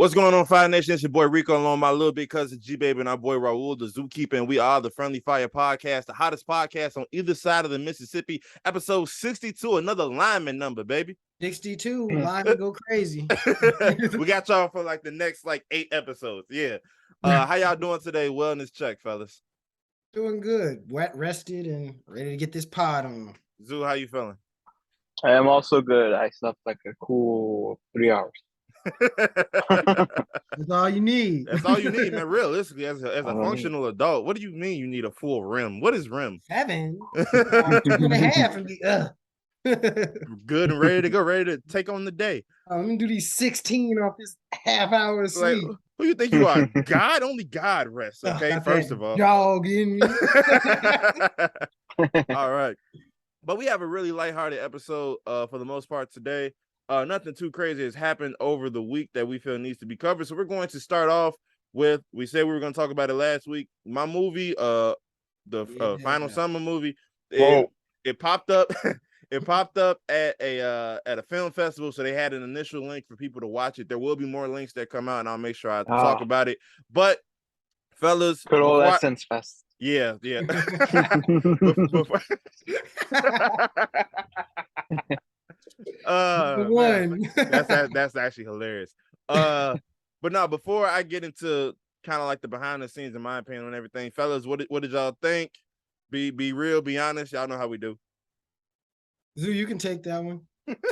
What's going on, Fire Nation? It's your boy Rico, along with my little big cousin G Baby and our boy Raul, the zookeeper, and we are the Friendly Fire Podcast, the hottest podcast on either side of the Mississippi. Episode 62, another lineman number, baby. 62, linemen go crazy. We got y'all for like the next 8 episodes. Yeah. How y'all doing today? Wellness check, fellas. Doing good. Wet, rested, and ready to get this pod on. Zoo, how you feeling? I am also good. I slept like a cool 3 hours. That's all you need. That's all you need, man. Realistically, as a functional adult, what do you mean you need a full rim? What is rim? 7, 2.5, and be good and ready to go, ready to take on the day. Let me do these 16 off this half hour of sleep. Who you think you are? God? Only God rests, okay? First of all. Dog in me. All right. But we have a really lighthearted episode for the most part today. Nothing too crazy has happened over the week that we feel needs to be covered. So we're going to start off with, we said we were going to talk about it last week. My movie, Final Summer movie, it popped up. It popped up at a film festival, so they had an initial link for people to watch it. There will be more links that come out, and I'll make sure I talk about it. But, fellas, good old Essence Fest. Yeah. That's actually hilarious. But no, before I get into kind of like the behind the scenes, in my opinion, and everything, fellas, what did y'all think? Be real, be honest. Y'all know how we do. Zoo, you can take that one.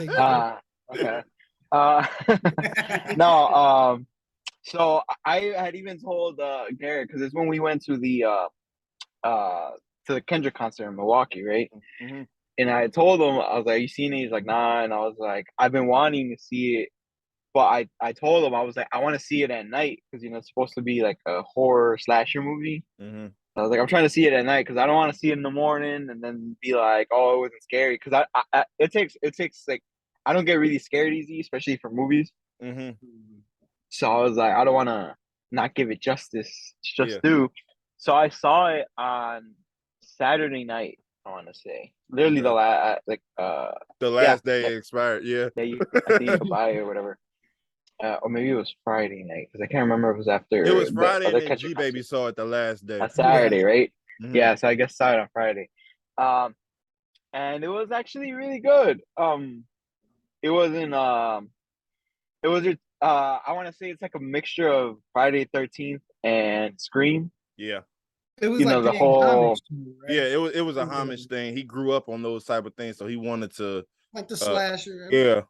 Okay. No. So I had even told Garrett, because it's when we went to the Kendrick concert in Milwaukee, right? Mm-hmm. And I told him, I was like, "You seen it?" He's like, "Nah." And I was like, "I've been wanting to see it," but I told him, I was like, "I want to see it at night because it's supposed to be like a horror slasher movie." Mm-hmm. I was like, "I'm trying to see it at night because I don't want to see it in the morning and then be like, oh, it wasn't scary." Because it takes like, I don't get really scared easy, especially for movies. Mm-hmm. So I was like, I don't want to not give it justice. Do. So I saw it on Saturday night. I want to say literally the last day it expired. Yeah, I think you could buy it or whatever. Or maybe it was Friday night because I can't remember if it was after. It was Friday, and then G Baby saw it the last day. On Saturday, right? Mm-hmm. Yeah, so I guess saw it on Friday. And it was actually really good. It wasn't. It was. I want to say it's like a mixture of Friday 13th and Scream. Yeah. It was the whole. Right? Yeah, it was a homage thing. He grew up on those type of things, so he wanted to like the slasher. Yeah,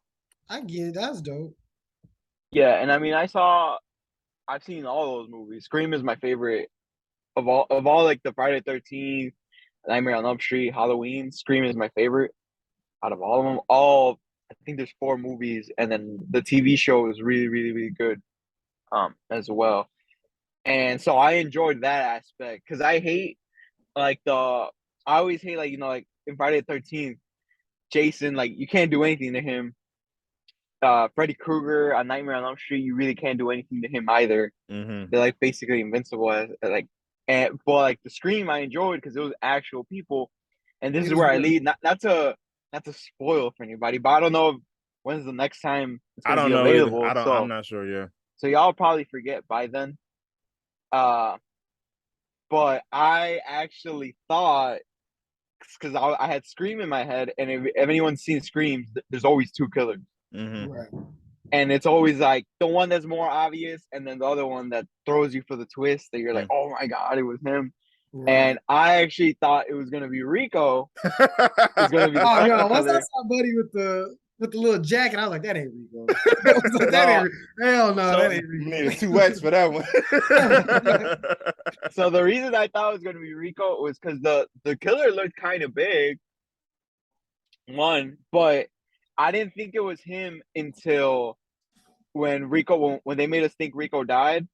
I get it. That's dope. Yeah, and I mean, I've seen all those movies. Scream is my favorite of all like the Friday 13th, Nightmare on Elm Street, Halloween. Scream is my favorite out of all of them. I think there's 4 movies, and then the TV show is really, really, really good, as well. And so I enjoyed that aspect because I always hate like in Friday the 13th, Jason, like you can't do anything to him. Freddy Krueger on Nightmare on Elm Street, you really can't do anything to him either. Mm-hmm. They're like basically invincible, but like the Scream I enjoyed because it was actual people, and this is where I lead. Not to spoil for anybody, but I don't know when's the next time it's gonna be available. I'm not sure. Yeah. So y'all probably forget by then. But I actually thought, because I had Scream in my head, and if anyone's seen Scream, there's always 2 killers. Mm-hmm. Right. And it's always like the one that's more obvious, and then the other one that throws you for the twist that you're like, oh my God, it was him. Right. And I actually thought it was gonna be Rico. It's gonna be once I saw Buddy with the little jacket, I was like, that ain't Rico. Hell no, that ain't Rico. You needed 2 X for that one. So the reason I thought it was gonna be Rico was because the killer looked kind of big. But I didn't think it was him until when they made us think Rico died.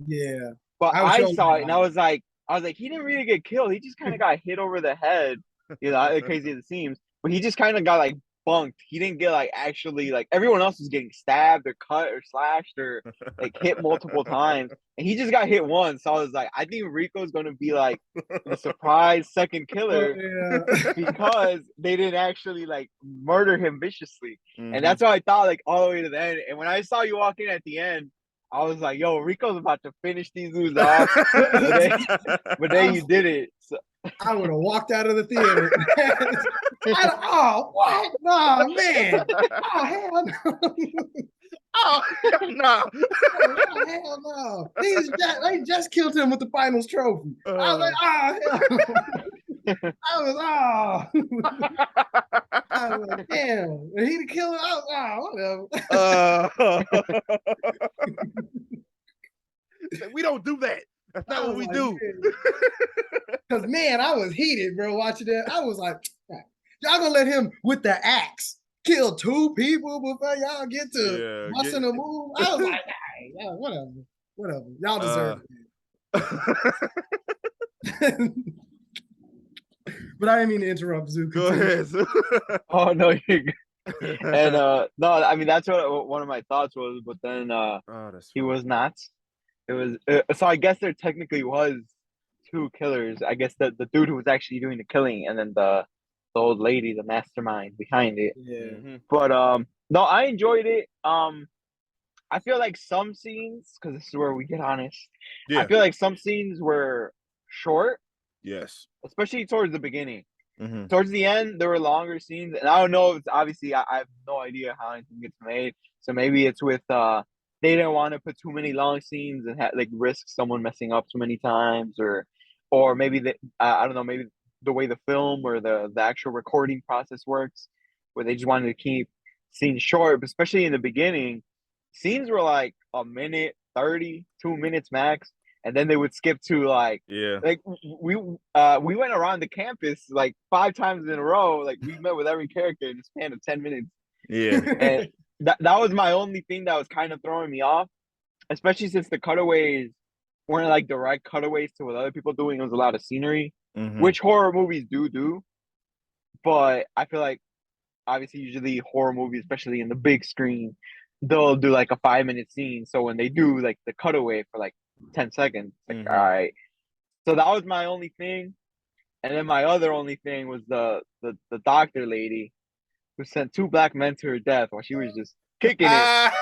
Yeah. But I saw it and I was like, he didn't really get killed. He just kind of got hit over the head. Crazy as it seems. But he just kind of got like bunked. He didn't get like actually like everyone else was getting stabbed or cut or slashed or like hit multiple times. And he just got hit once. So I was like, I think Rico's gonna be like the surprise second killer because they didn't actually like murder him viciously. Mm-hmm. And that's what I thought like all the way to the end. And when I saw you walk in at the end, I was like, yo, Rico's about to finish these dudes off. But then you did it. So. I would have walked out of the theater. Oh, what? No, man. Oh, hell no. Oh no! Oh, hell no. They just killed him with the finals trophy. I was like, oh, hell. I was like, damn. And he'd kill him. I was, whatever. We don't do that. That's not what we do. Because, man, I was heated, bro, watching that. I was like, y'all gonna let him with the axe kill 2 people before y'all get to busting a move? I was like, yeah, whatever. Y'all deserve it. But I didn't mean to interrupt, Zoo. Go ahead, Zoo. Oh no, you're good. And no, I mean that's what one of my thoughts was, but then he was not. It was so I guess there technically was 2 killers. I guess the dude who was actually doing the killing, and then the old lady, the mastermind behind it. Yeah. But no, I enjoyed it. I feel like some scenes, because this is where we get honest. Yeah. I feel like some scenes were short. Yes. Especially towards the beginning. Towards the end, there were longer scenes, and I don't know if it's obviously I have no idea how anything gets made. So maybe it's with they didn't want to put too many long scenes and like risk someone messing up too many times, or maybe I don't know, maybe the way the film or the actual recording process works, where they just wanted to keep scenes short, but especially in the beginning, scenes were like a minute 30, 2 minutes max. And then they would skip to like we went around the campus like 5 times in a row. Like we met with every character in the span of 10 minutes. Yeah. And that was my only thing that was kind of throwing me off, especially since the cutaways weren't like direct cutaways to what other people doing. It was a lot of scenery, which horror movies do. But I feel like obviously usually horror movies, especially in the big screen, they'll do like a 5-minute scene. So when they do like the cutaway for like 10 seconds. Like, all right. So that was my only thing. And then my other only thing was the doctor lady who sent 2 black men to her death while she was just kicking it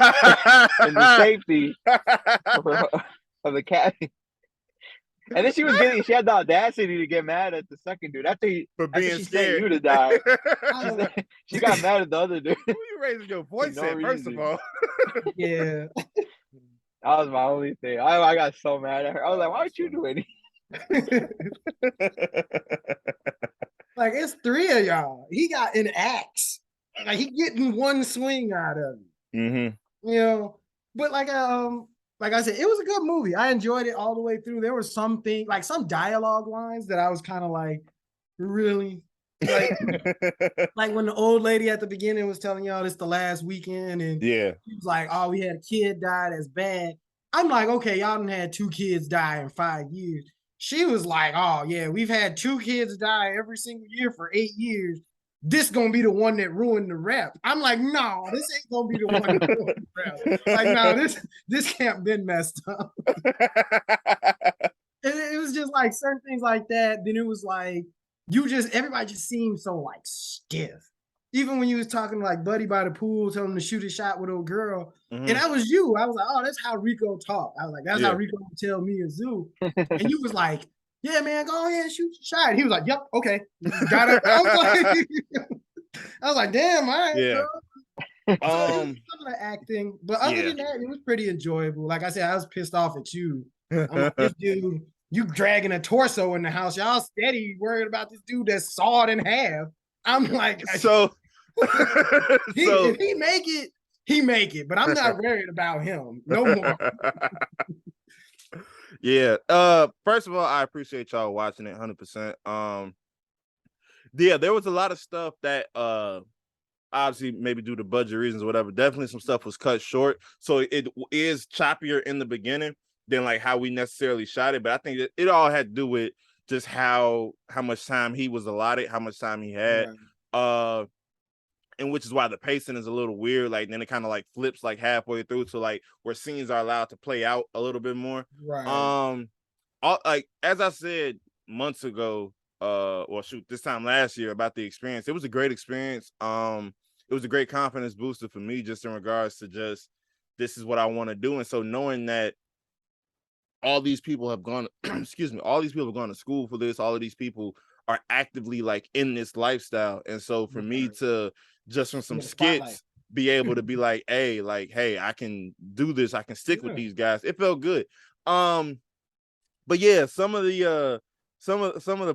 in the safety of the cabin. And then she had the audacity to get mad at the second dude after she scared. sent you to die. She got mad at the other dude. Who you raising your voice at, first of all? Yeah. That was my only thing. I got so mad at her. I was like, why would you do anything? Like, it's 3 of y'all. He got an axe. Like, he getting 1 swing out of it. You know, but like I said, it was a good movie. I enjoyed it all the way through. There were some things, like some dialogue lines that I was kind of like, really? Like when the old lady at the beginning was telling y'all it's the last weekend, and she was like, oh, we had a kid die, that's bad. I'm like, okay, y'all done had 2 kids die in 5 years. She was like, oh yeah, we've had 2 kids die every single year for 8 years. This gonna be the one that ruined the rep. I'm like, no, this ain't gonna be the one that ruined the rep. Like, no, this camp been messed up. And it was just like certain things like that. Then it was like everybody just seemed so like stiff. Even when you was talking like Buddy by the pool, telling him to shoot a shot with old girl, and that was you. I was like, oh, that's how Rico talked. I was like, that's how Rico would tell me and Zoo. And you was like, yeah, man, go ahead and shoot your shot. And he was like, yep, okay, got it. I was like, damn, all right, bro. So some of the acting, but other than that, it was pretty enjoyable. Like I said, I was pissed off at you. I'm like, this dude, you dragging a torso in the house. Y'all steady worried about this dude that's sawed in half. I'm like, so if he make it, he make it. But I'm not worried about him no more. Yeah. First of all, I appreciate y'all watching it 100%. Yeah, there was a lot of stuff that obviously maybe due to budget reasons or whatever, definitely some stuff was cut short. So it is choppier in the beginning than like how we necessarily shot it. But I think it all had to do with just how much time he was allotted, how much time he had. Yeah. And which is why the pacing is a little weird. Like then it kind of like flips like halfway through to like where scenes are allowed to play out a little bit more. Right. Like as I said months ago, this time last year about the experience, it was a great experience. It was a great confidence booster for me just in regards to just this is what I want to do. And so knowing that all these people have gone, excuse me, all these people have gone to school for this, all of these people are actively like in this lifestyle. And so for me to just from some skits be able to be like, hey, I can do this, I can stick with these guys. It felt good. But yeah, some of the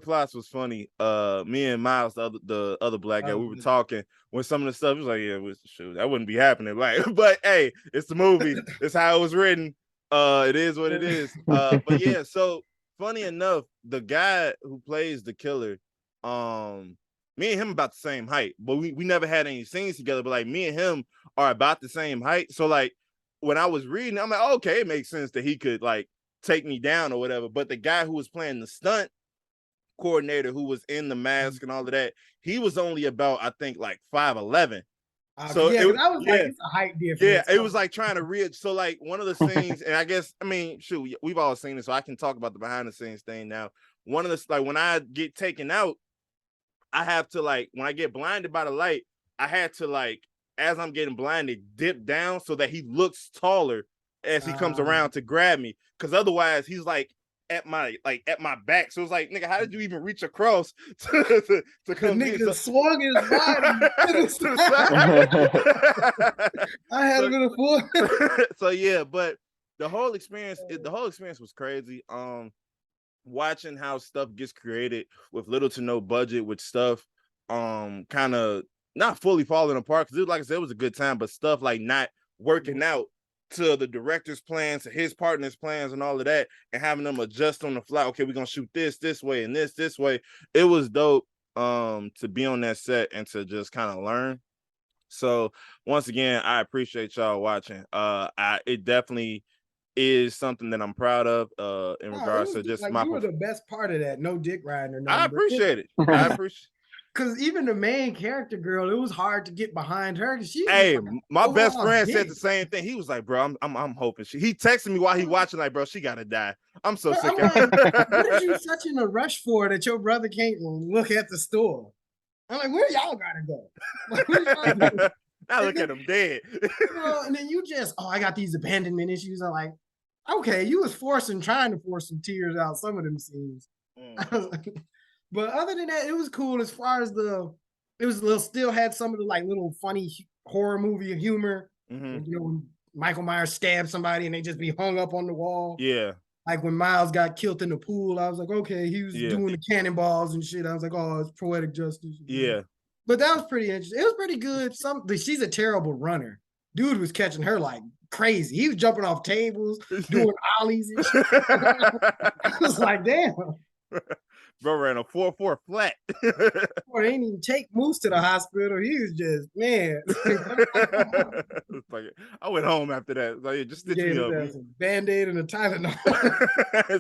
plots was funny. Me and Miles, the other black guy, we were talking when some of the stuff was like, yeah, shoot, that wouldn't be happening. Like, but hey, it's the movie. It's how it was written. It is what it is. But yeah, so funny enough, the guy who plays the killer, me and him about the same height, but we never had any scenes together. But like me and him are about the same height. So like when I was reading, I'm like, oh, okay, it makes sense that he could like take me down or whatever. But the guy who was playing the stunt coordinator, who was in the mask and all of that, he was only about, I think, like 5'11". So yeah, I was like, it's a height difference. Yeah, it was like trying to reach. So like one of the scenes, and I guess, I mean, shoot, we've all seen it, so I can talk about the behind the scenes thing now. One of the, like when I get taken out, I have to like, when I get blinded by the light, I had to like, as I'm getting blinded, dip down so that he looks taller as he comes around to grab me. Because otherwise he's like at my back. So it's like, nigga, how did you even reach across to come? The nigga swung his body to the side. I had a bit of fun. So yeah, but the whole experience was crazy. Watching how stuff gets created with little to no budget, with stuff kind of not fully falling apart, because like I said, it was a good time, but stuff like not working out to the director's plans, to his partner's plans and all of that, and having them adjust on the fly. Okay, we're gonna shoot this way and this way. It was dope to be on that set and to just kind of learn. So once again, I appreciate y'all watching. It definitely is something that I'm proud of in regards to just like my. You were the best part of that. No dick riding or nothing. I appreciate it. I appreciate. Because even the main character girl, it was hard to get behind her. She Hey, like, my best friend said the same thing. He was like, bro, I'm hoping he texted me while he watching, like, bro, she gotta die. I'm so sick of like, what are you such in a rush for that your brother can't look at the store? I'm like, where y'all gotta go? Like, now look at him dead. And then you just, I got these abandonment issues. I'm like, okay, you was trying to force some tears out some of them scenes. But other than that, it was cool as far as still had some of the like little funny horror movie humor. You know, when Michael Myers stabbed somebody and they just be hung up on the wall. Yeah. Like when Miles got killed in the pool, I was like, okay, he was doing the cannonballs and shit. I was like, oh, it's poetic justice. Yeah. But that was pretty interesting. It was pretty good. She's a terrible runner. Dude was catching her like crazy. He was jumping off tables, doing ollies and shit. I was like, damn. Bro ran a 4.4 flat. Boy, they didn't even take Moose to the hospital. He was just, man. Like, I went home after that. Like, just stitch me up. Some Band-Aid and a Tylenol.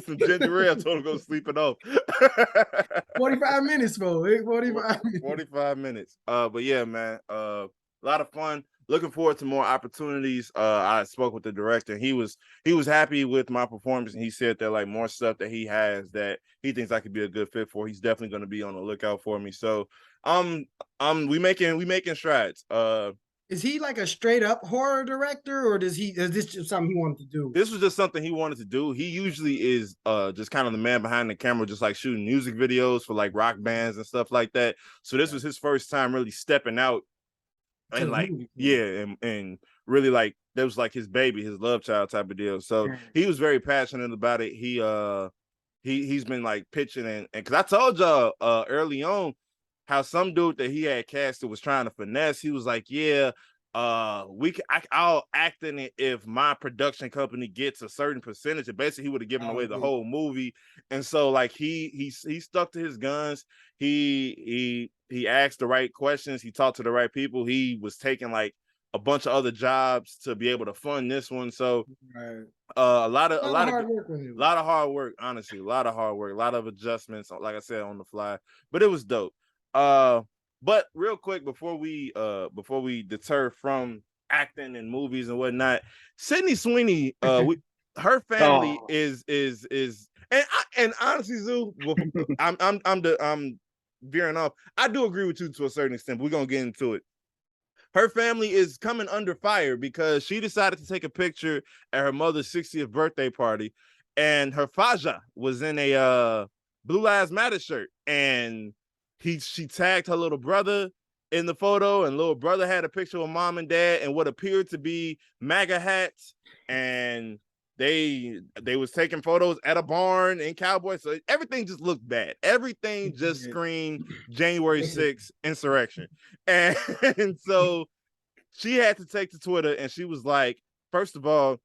Some ginger ale. I told him to go sleep it off. 45 minutes, bro. 45 minutes. But yeah, man. A lot of fun. Looking forward to more opportunities. I spoke with the director, and he was happy with my performance, and he said that like more stuff that he has that he thinks I could be a good fit for. He's definitely going to be on the lookout for me. So we making strides. Is he like a straight up horror director, or is this just something he wanted to do? This was just something he wanted to do. He usually is just kind of the man behind the camera, just like shooting music videos for like rock bands and stuff like that. So this was his first time really stepping out. And like, and really like that was like his baby, his love child type of deal. So he was very passionate about it. He's been like pitching and because I told y'all early on how some dude that he had casted was trying to finesse. He was like, yeah, I'll act in it if my production company gets a certain percentage. And basically he would have given away the whole movie. And so like he stuck to his guns. He asked the right questions. He talked to the right people. He was taking like a bunch of other jobs to be able to fund this one. So a lot of hard work, honestly, a lot of hard work, a lot of adjustments, like I said, on the fly, but it was dope. But real quick, before we deter from acting and movies and whatnot, Sydney Sweeney, her family is and honestly, Zoo, I'm veering off. I do agree with you to a certain extent, but we're gonna get into it. her family is coming under fire because she decided to take a picture at her mother's 60th birthday party, and her Faja was in a Blue Lives Matter shirt, and she tagged her little brother in the photo, and little brother had a picture of mom and dad and what appeared to be MAGA hats, and they was taking photos at a barn in Cowboy, so everything just looked bad. Everything just screamed January 6th insurrection, and so she had to take to Twitter, and she was like, first of all,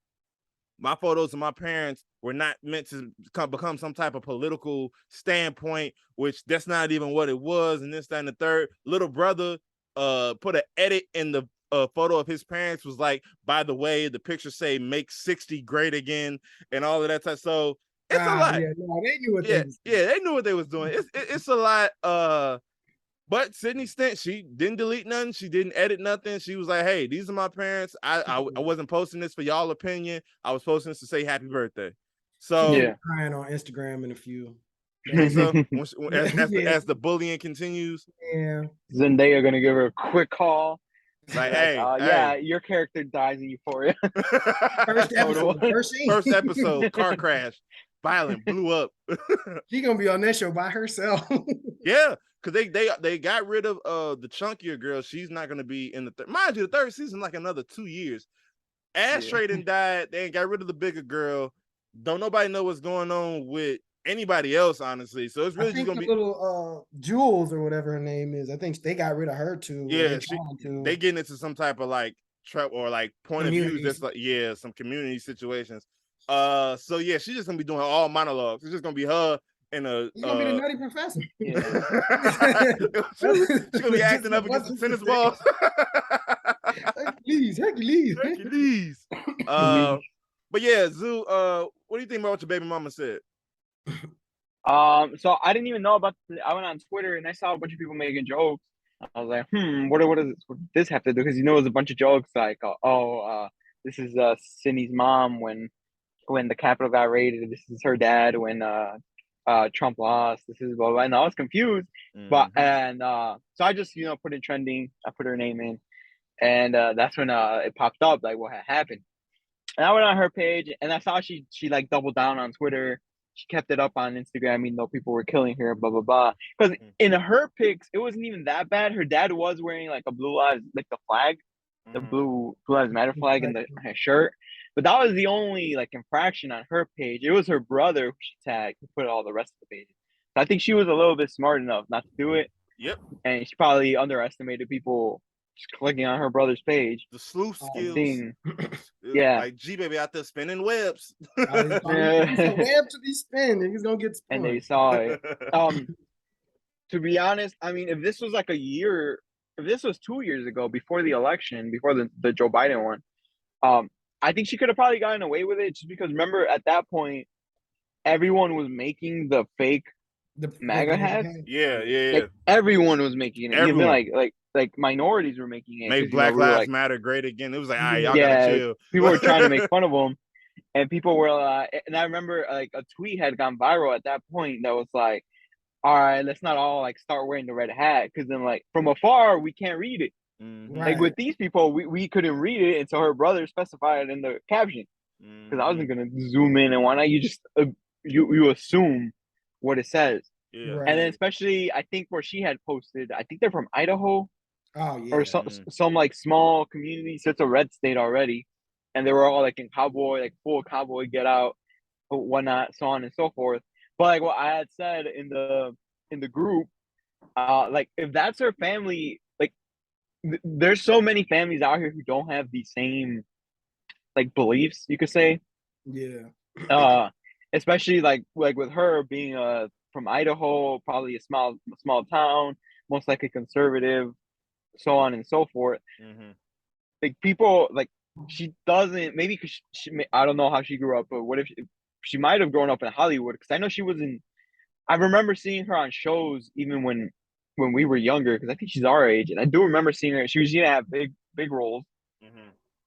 my photos of my parents were not meant to become some type of political standpoint, which that's not even what it was. And this, that, and the third. Little brother put an edit in the photo of his parents, was like, by the way, the picture say make 60 great again and all of that type. So it's a lot. Yeah, no, they knew what they was doing. Yeah, they knew what they was doing. It's a lot. But Sydney Stent, she didn't delete nothing. She didn't edit nothing. She was like, hey, these are my parents. I wasn't posting this for y'all opinion. I was posting this to say happy birthday. So yeah, crying on Instagram in a few. As the bullying continues. Yeah. Zendaya gonna give her a quick call. Like, hey, yeah, your character dies in Euphoria. First episode, car crash, violent, blew up. She gonna be on that show by herself. Yeah. Because they got rid of the chunkier girl. She's not going to be in the mind you, the third season like another 2 years. Ashtray done died. They got rid of the bigger girl. Don't nobody know what's going on with anybody else, honestly. So it's really just going to be little Jules or whatever her name is. I think they got rid of her too. Yeah, they getting into some type of like trap or like point of views. That's like some community situations. So yeah, she's just gonna be doing all monologues. It's just gonna be her. She's gonna be the nutty professor. Yeah. She's gonna be acting up against the tennis balls. Hercules. But yeah, Zoo. What do you think about what your baby mama said? So I didn't even know about. I went on Twitter and I saw a bunch of people making jokes. I was like, what does this have to do? Because it was a bunch of jokes like, this is Sydney's mom when the Capitol got raided. This is her dad when Trump lost. This is blah blah. And I was confused, but so I just put it trending. I put her name in, and that's when it popped up like what had happened. And I went on her page and I saw she like doubled down on Twitter. She kept it up on Instagram, even though people were killing her, blah blah blah. Because in her pics, it wasn't even that bad. Her dad was wearing like a blue lives, like the flag, the blue lives matter flag in her shirt. But that was the only like infraction on her page. It was her brother who she tagged who put all the rest of the pages. So I think she was a little bit smart enough not to do it. Yep. And she probably underestimated people just clicking on her brother's page. The sleuth skills. Yeah. Like G baby out there spinning webs. He's a web to be spinning. He's gonna get spun. And they saw it. To be honest, I mean, if this was like if this was 2 years ago before the election, before the Joe Biden one, I think she could have probably gotten away with it just because remember at that point, everyone was making the fake MAGA hats. Yeah. Like, everyone was making it. Everyone. Even like minorities were making it. Make Black Lives Matter great again. It was like, all right, y'all gotta chill. People were trying to make fun of them. And people were and I remember like a tweet had gone viral at that point that was like, all right, let's not all like start wearing the red hat. Cause then like from afar, we can't read it. Like with these people, we couldn't read it until her brother specified it in the caption. Because I wasn't gonna zoom in and why not? You just you assume what it says. Yeah. And then especially I think where she had posted, I think they're from Idaho. Oh yeah. Or some like small community. So it's a red state already. And they were all like in cowboy, like full cowboy get out, whatnot, so on and so forth. But like what I had said in the group, like if that's her family, like there's so many families out here who don't have the same like beliefs, you could say. Yeah. Especially like with her being from Idaho, probably a small town, most likely conservative, so on and so forth. Like people like she doesn't maybe because I don't know how she grew up, but what if she might have grown up in Hollywood? Because I know she was in. I remember seeing her on shows even when we were younger, because I think she's our age, and I do remember seeing her. She didn't have big roles,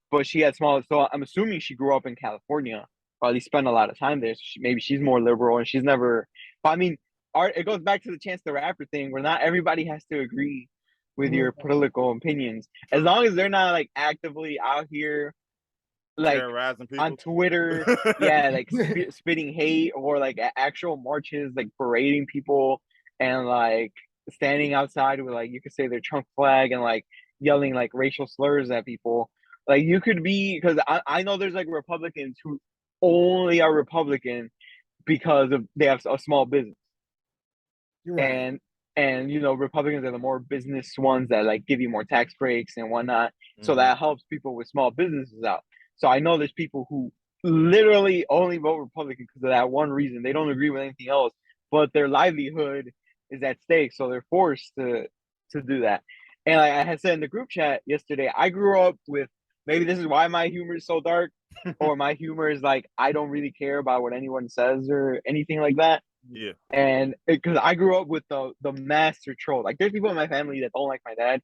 but she had small. So I'm assuming she grew up in California, or at least spent a lot of time there. So maybe she's more liberal, and she's never. But I mean, it goes back to the Chance the Rapper thing, where not everybody has to agree with your political opinions, as long as they're not like actively out here like terrorizing people on Twitter, yeah, like spitting hate or like actual marches, like parading people and like standing outside with like you could say their Trump flag and like yelling like racial slurs at people. Like you could be because I know there's like Republicans who only are Republican because of they have a small business. You're right. And you know Republicans are the more business ones that like give you more tax breaks and whatnot, so that helps people with small businesses out. So I know there's people who literally only vote Republican because of that one reason. They don't agree with anything else, but their livelihood is at stake, so they're forced to do that. And like I had said in the group chat yesterday, I grew up with, maybe this is why my humor is so dark, or my humor is like I don't really care about what anyone says or anything like that. Yeah. And because I grew up with the master troll. Like there's people in my family that don't like my dad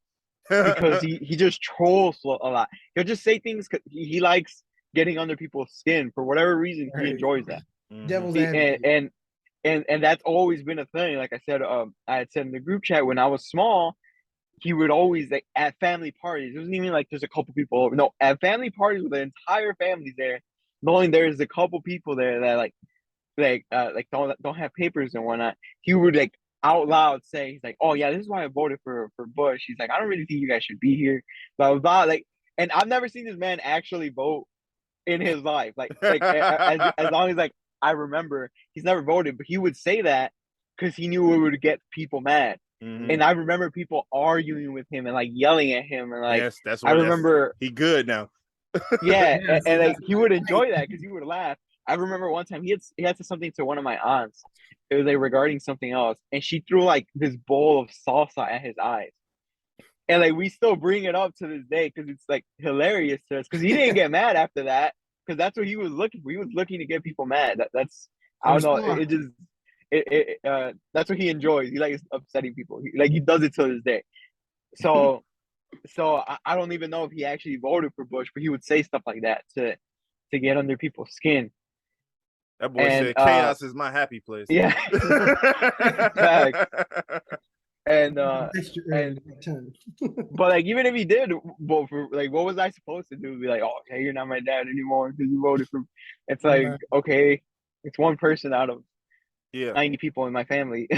because he just trolls a lot. He'll just say things because he likes getting under people's skin for whatever reason. He enjoys that. Devil's advocate. And that's always been a thing. Like I said, I had said in the group chat when I was small, he would always like at family parties. It wasn't even like there's a couple people over. No, at family parties with the entire family there, knowing there's a couple people there that like don't have papers and whatnot, he would like out loud say, he's like, oh yeah, this is why I voted for Bush. He's like, I don't really think you guys should be here, blah blah blah. Like, and I've never seen this man actually vote in his life. Like as long as like I remember, he's never voted, but he would say that because he knew it would get people mad. And I remember people arguing with him and like yelling at him and like, yes, that's I what remember he good now. yeah, and like he would enjoy that because he would laugh. I remember one time he had said something to one of my aunts. It was like regarding something else, and she threw like this bowl of salsa at his eyes. And like we still bring it up to this day because it's like hilarious to us because he didn't get mad after that because that's what he was looking for. He was looking to get people mad. That's I don't know. It just that's what he enjoys. He likes upsetting people. He does it to this day. So I don't even know if he actually voted for Bush, but he would say stuff like that to get under people's skin. That boy said, "Chaos is my happy place." Yeah, facts. And but like even if he did vote for, like, what was I supposed to do? Be like, oh, okay, you're not my dad anymore because you voted for. It's like okay, it's one person out of 90 people in my family,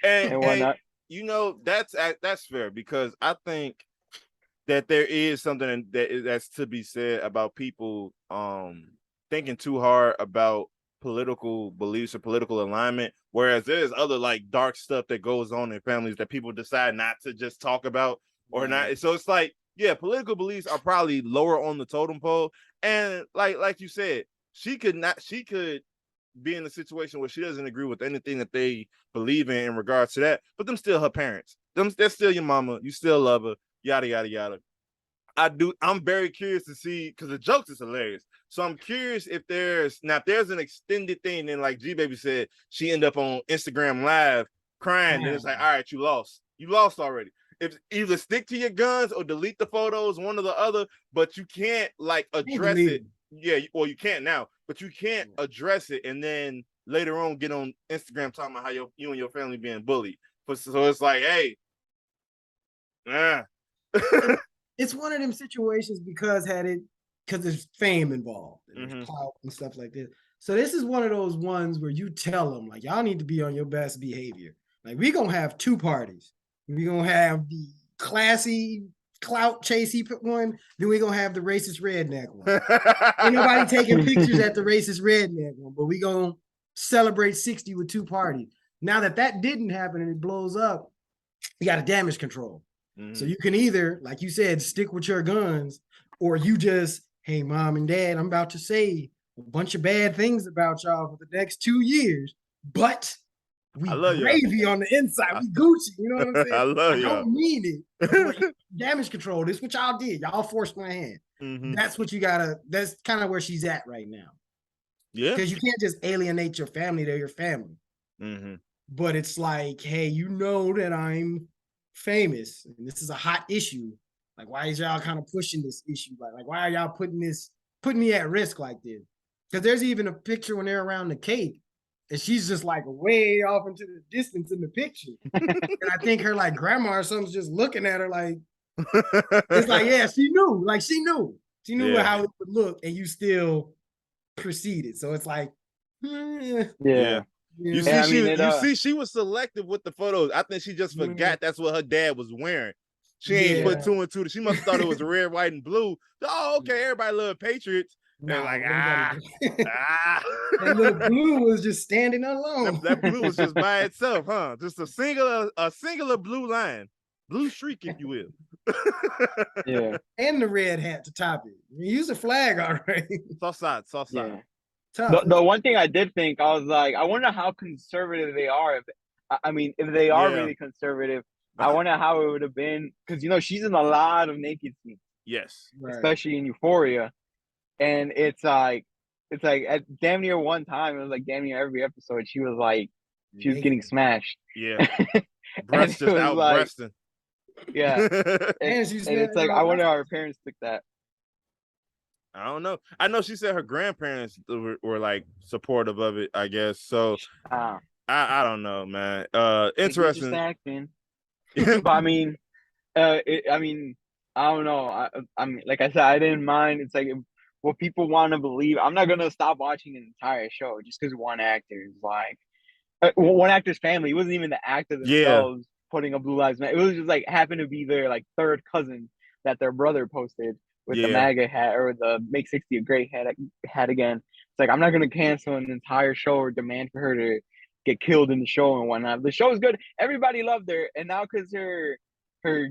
and whatnot. You know that's fair because I think that there is something that's to be said about people thinking too hard about political beliefs or political alignment, whereas there's other like dark stuff that goes on in families that people decide not to just talk about or not. So it's like, yeah, political beliefs are probably lower on the totem pole, and like you said, she could be in a situation where she doesn't agree with anything that they believe in regards to that, but them still her parents. They're still your mama. You still love her. Yada yada yada. I'm very curious to see because the jokes is hilarious. So I'm curious if there's an extended thing, then like G Baby said, she ended up on Instagram Live crying. Then it's like, all right, you lost. You lost already. If either stick to your guns or delete the photos, one or the other, but you can't like address it. Yeah, well, you can't now, but you can't address it and then later on get on Instagram talking about how you and your family being bullied. So it's like, hey, it's one of them situations because there's fame involved and there's clout and stuff like this. So this is one of those ones where you tell them like, y'all need to be on your best behavior. Like we gonna have two parties. We gonna have the classy clout chasey one, then we gonna have the racist redneck one. Ain't nobody taking pictures at the racist redneck one, but we gonna celebrate 60 with two parties. Now that didn't happen and it blows up, you got a damage control. So you can either, like you said, stick with your guns, or you just, hey, mom and dad, I'm about to say a bunch of bad things about y'all for the next 2 years, but we gravy on the inside. We Gucci, you know what I'm saying? I don't mean it. Damage control. This is what y'all did. Y'all forced my hand. That's what you gotta. That's kind of where she's at right now. Yeah, because you can't just alienate your family. They're your family. But it's like, hey, you know that I'm famous and this is a hot issue. Like, why is y'all kind of pushing this issue? Like why are y'all putting me at risk like this? Because there's even a picture when they're around the cake and she's just like way off into the distance in the picture. And I think her like grandma or something's just looking at her like, it's like, yeah, she knew. Like she knew Yeah. how it would look, and you still proceeded. So it's like, Yeah. You Yeah, I see, mean, you see, she was selective with the photos. I think she just forgot that's what her dad was wearing. She ain't put two and two. She must have thought it was red, white, and blue. Oh, okay, everybody love Patriots. They're like, that little blue was just standing alone. That blue was just by itself, huh? Just a singular blue line, blue streak, if you will. Yeah. And the red hat to top it. You use a flag already. Soft side. Yeah. Tough. The one thing I did think, I was like, I wonder how conservative they are. If they are really conservative, I wonder how it would have been, because she's in a lot of naked scenes. Yes, especially in Euphoria, and it's like at damn near one time, it was like damn near every episode she was getting smashed. Yeah, breast just out breasting. Yeah, and it's like I wonder how her parents took that. I don't know. I know she said her grandparents were like supportive of it, I guess. So I don't know, man. Interesting. But I mean, I don't know. I mean, like I said, I didn't mind. It's like what people want to believe. I'm not gonna stop watching an entire show just because one actor is like one actor's family. It wasn't even the actor themselves putting a Blue Lives Matter. It was just like happened to be their like third cousin that their brother posted with the MAGA hat or the Make 60 a Great hat again. It's like I'm not gonna cancel an entire show or demand for her to get killed in the show and whatnot. The show is good. Everybody loved her, and now because her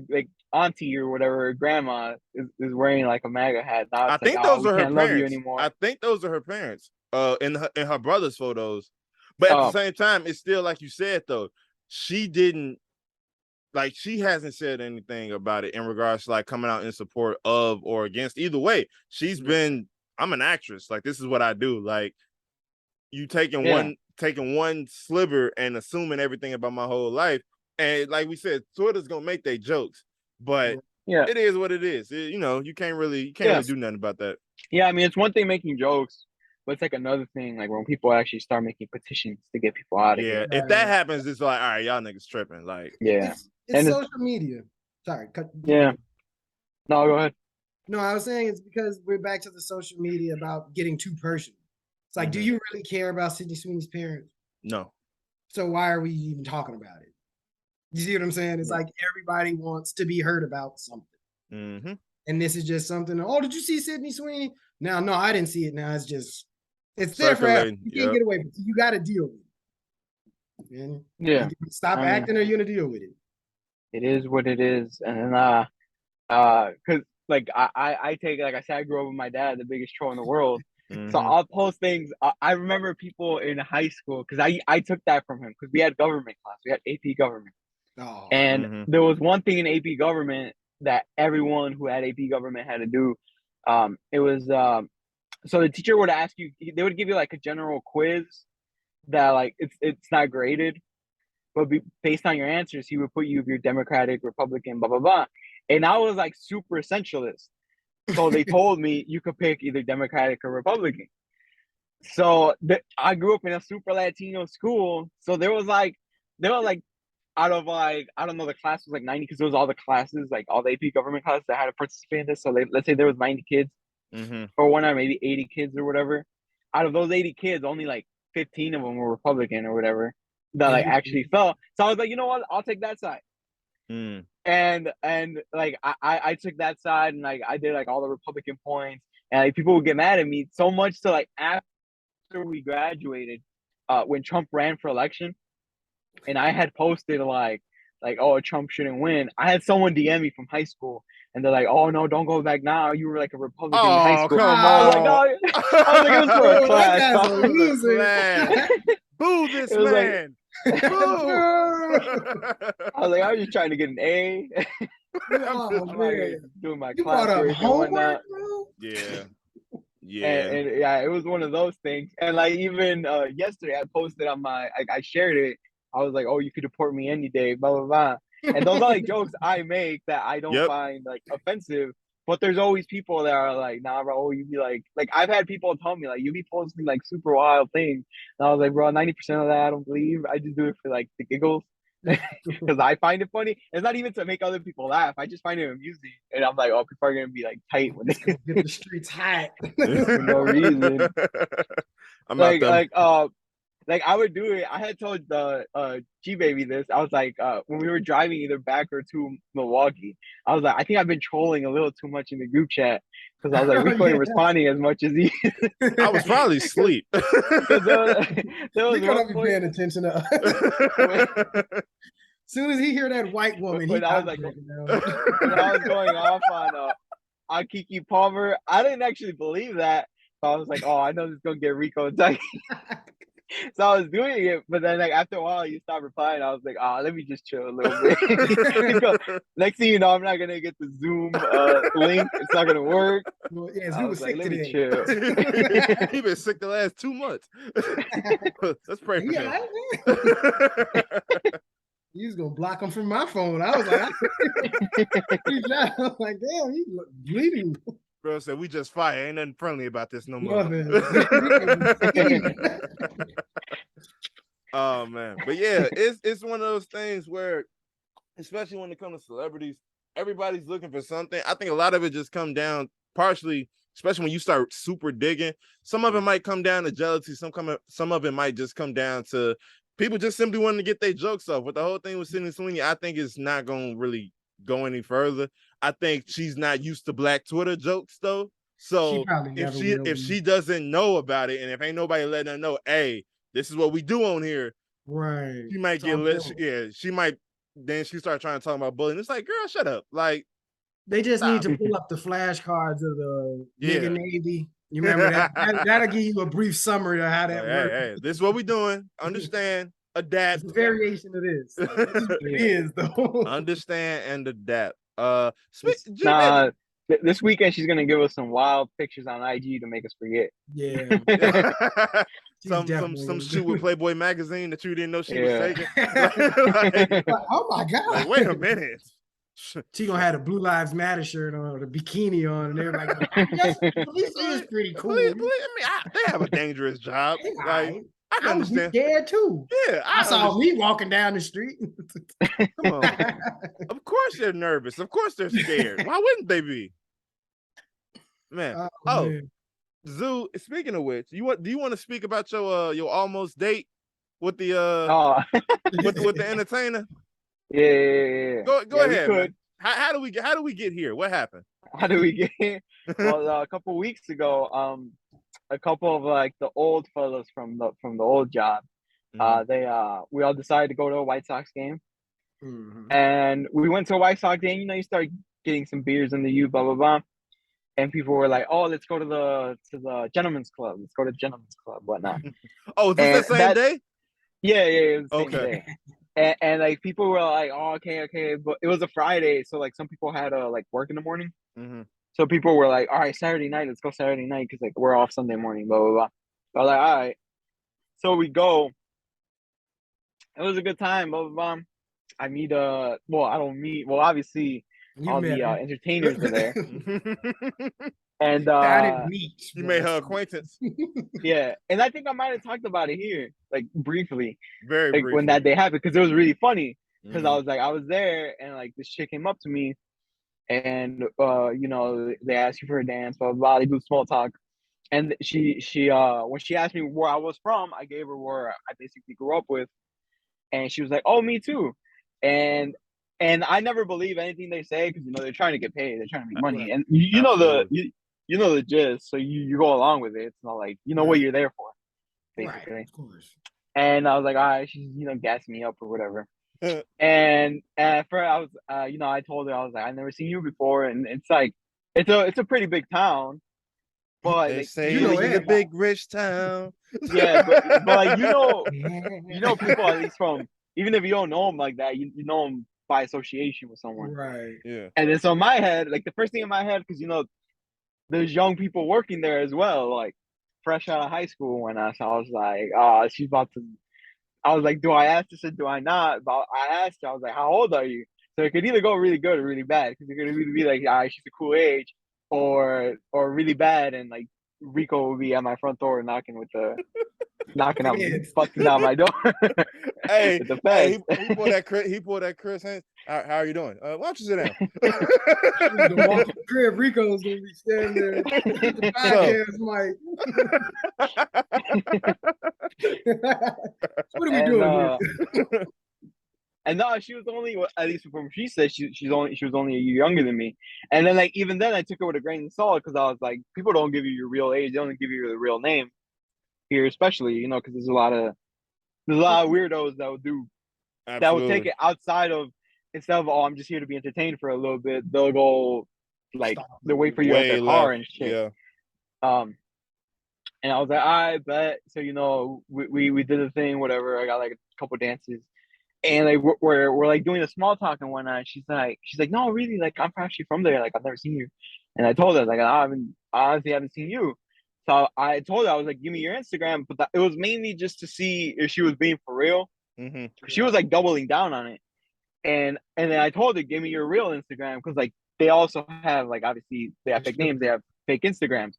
like auntie or whatever, her grandma is wearing like a MAGA hat. Now it's I think those are her can't love you parents. anymore. I think those are her parents. In her brother's photos, but at the same time, it's still like you said though. She didn't. Like she hasn't said anything about it in regards to like coming out in support of or against. Either way, she's been, I'm an actress. Like this is what I do. Like you taking one sliver and assuming everything about my whole life. And like we said, Twitter's gonna make their jokes, but it is what it is. You can't really do nothing about that. Yeah, I mean it's one thing making jokes, but it's like another thing like when people actually start making petitions to get people out of here. Yeah, if that happens, it's like, all right, y'all niggas tripping. Like it's social media. Sorry, cut. Yeah. No, go ahead. No, I was saying it's because we're back to the social media about getting too personal. It's like, do you really care about Sydney Sweeney's parents? No. So why are we even talking about it? You see what I'm saying? It's like everybody wants to be heard about something. Mm-hmm. And this is just something. Oh, did you see Sydney Sweeney? Now, no, I didn't see it. Now it's there forever. You can't get away with it. You got to deal with it. And you stop acting or you're gonna deal with it. It is what it is, and because like I take, like I said, I grew up with my dad, the biggest troll in the world. So I'll post things. I remember people in high school because I took that from him because we had government class, we had AP government, and there was one thing in AP government that everyone who had AP government had to do. It was so the teacher would ask you, they would give you like a general quiz that like it's not graded, but based on your answers, he would put you if you're Democratic, Republican, blah, blah, blah. And I was like super essentialist. So they told me you could pick either Democratic or Republican. So I grew up in a super Latino school. So there was like out of like, I don't know, the class was like 90 because it was all the classes, like all the AP government classes that had to participate in this. So let's say there was 90 kids or one or maybe 80 kids or whatever. Out of those 80 kids, only like 15 of them were Republican or whatever that like actually fell. So I was like, you know what? I'll take that side. And like I took that side and like I did like all the Republican points and like people would get mad at me so much to like after we graduated, when Trump ran for election and I had posted like oh, Trump shouldn't win. I had someone DM me from high school and they're like, oh no, don't go back now. You were like a Republican in high school. Come on. I was like, oh, I was like, it was for a class. Boo this man. I was like, I was just trying to get an A. Doing my class and whatnot. Yeah. And yeah, it was one of those things. And like even yesterday, I posted on I shared it. I was like, oh, you could deport me any day, blah blah blah. And those are like jokes I make that I don't find like offensive. But there's always people that are like, nah, bro, you be like I've had people tell me like you be posting like super wild things. And I was like, bro, 90% of that I don't believe. I just do it for like the giggles. Because I find it funny. It's not even to make other people laugh. I just find it amusing. And I'm like, oh, people are gonna be like tight when It's gonna get the streets hot. for no reason. I'm out there. Like I would do it. I had told the G baby this. I was like, when we were driving either back or to Milwaukee, I was like, I think I've been trolling a little too much in the group chat because I was like, Rico ain't responding as much as he. I was probably asleep. Rico don't be paying attention to us. Soon as he hear that white woman, when I was like, when I was going off on Kiki Palmer, I didn't actually believe that. So I was like, oh, I know this is gonna get Rico excited. So I was doing it, but then like after a while, you stopped replying. I was like, let me just chill a little bit. Next thing you know, I'm not gonna get the Zoom link. It's not gonna work. Well, yeah, he was like, sick let me today. chill. He been sick the last 2 months. Let's pray for him. He was gonna block him from my phone. I was like, damn, he's bleeding. Bro said we just fire. Ain't nothing friendly about this no more. Oh man, but yeah, it's one of those things where, especially when it comes to celebrities, everybody's looking for something. I think a lot of it just come down partially, especially when you start super digging. Some of it might come down to jealousy. Some of it might just come down to people just simply wanting to get their jokes off. With the whole thing with Sydney Sweeney, I think it's not going to really go any further. I think she's not used to Black Twitter jokes though. So if she doesn't know about it, and if ain't nobody letting her know, hey, this is what we do on here, right? She might get lit. Yeah, she might. Then she start trying to talk about bullying. It's like, girl, shut up. Like, they just need to pull up the flashcards of the nigga Navy. You remember that? That'll give you a brief summary of how that works. Hey, this is what we doing. Understand, adapt. It's a variation of this. Like, this is what it is, though. Understand and adapt. This weekend she's gonna give us some wild pictures on IG to make us forget. Yeah. some shoot with Playboy magazine that you didn't know she was taking. Oh my god! Like, wait a minute. She gonna have a Blue Lives Matter shirt on or the bikini on, and everybody like, police is pretty cool. I mean, they have a dangerous job. Like, I can understand. Scared too. Yeah, I saw me walking down the street. Come on. Of course they're nervous. Of course they're scared. Why wouldn't they be? Man. Man. Zoo, speaking of which, do you want to speak about your almost date with the with the entertainer? Yeah. Go ahead. Man. How do we get here? What happened? How do we get here? Well, a couple weeks ago, a couple of like the old fellas from the old job, we all decided to go to a White Sox game, and we went to a White Sox game. You know, you start getting some beers in the U, blah blah blah. And people were like, "Oh, let's go to the gentleman's club. Let's go to the gentleman's club, whatnot." Oh, is this the same day? Yeah, it was the same day. And like people were like, "Oh, okay," but it was a Friday, so like some people had to like work in the morning. So people were like, "All right, Saturday night, let's go Saturday night because like we're off Sunday morning." Blah blah blah. I was like, "All right." So we go. It was a good time. Blah blah blah. I meet I don't meet. Well, obviously. All the entertainers were there, and I didn't meet. You made her acquaintance. Yeah, and I think I might have talked about it here, like briefly, very like briefly. when that day happened, because it was really funny. Because I was there, and like this chick came up to me, and you know, they asked you for a dance, blah blah blah. They do small talk, and she when she asked me where I was from, I gave her where I basically grew up with, and she was like, "Oh, me too," and I never believe anything they say because you know they're trying to get paid, they're trying to make money, and you know the gist, so you go along with it. It's not like you know what you're there for, basically. Right, of course. And I was like, all right, she's gassing me up or whatever. And at first I was I told her, I was like, I've never seen you before, and it's like it's a pretty big town, but they say it's a big rich town. Yeah, but like you know people at least from, even if you don't know them like that, you know them by association with someone. Right. Yeah. And then so in my head, like the first thing in my head, because there's young people working there as well, like fresh out of high school, and so I was like, she's about to. I was like, do I ask this or do I not? But I asked her, I was like, how old are you? So it could either go really good or really bad, because it could either be like, she's a cool age, or really bad, and like Rico would be at my front door knocking out, Feds. busting down my door. Hey, With the hey, feds. he pulled that Chris. He pulled that Chris Hands. How are you doing? Why don't you sit down? The walk to the crib, Rico's gonna be standing there with the podcast mic. What are we And doing here? and no, she was only, at least from she said, she was only a year younger than me. And then like even then I took it with a grain of salt, because I was like, people don't give you your real age, they only give you the real name here, especially, you know, because there's a lot of weirdos that would take it outside of, instead of, oh, I'm just here to be entertained for a little bit, they'll go like they'll wait for you at their car and shit. Yeah. And I was like, I bet. So, you know, we did the thing, whatever. I got like a couple dances, and like we're like doing the small talk and whatnot. She's like, no, really, like I'm actually from there. Like I've never seen you. And I told her, like, I honestly haven't seen you. So I told her, I was like, give me your Instagram, but it was mainly just to see if she was being for real. Mm-hmm. She was like doubling down on it, and then I told her, give me your real Instagram, because like they also have, like, obviously they have fake names, they have fake Instagrams,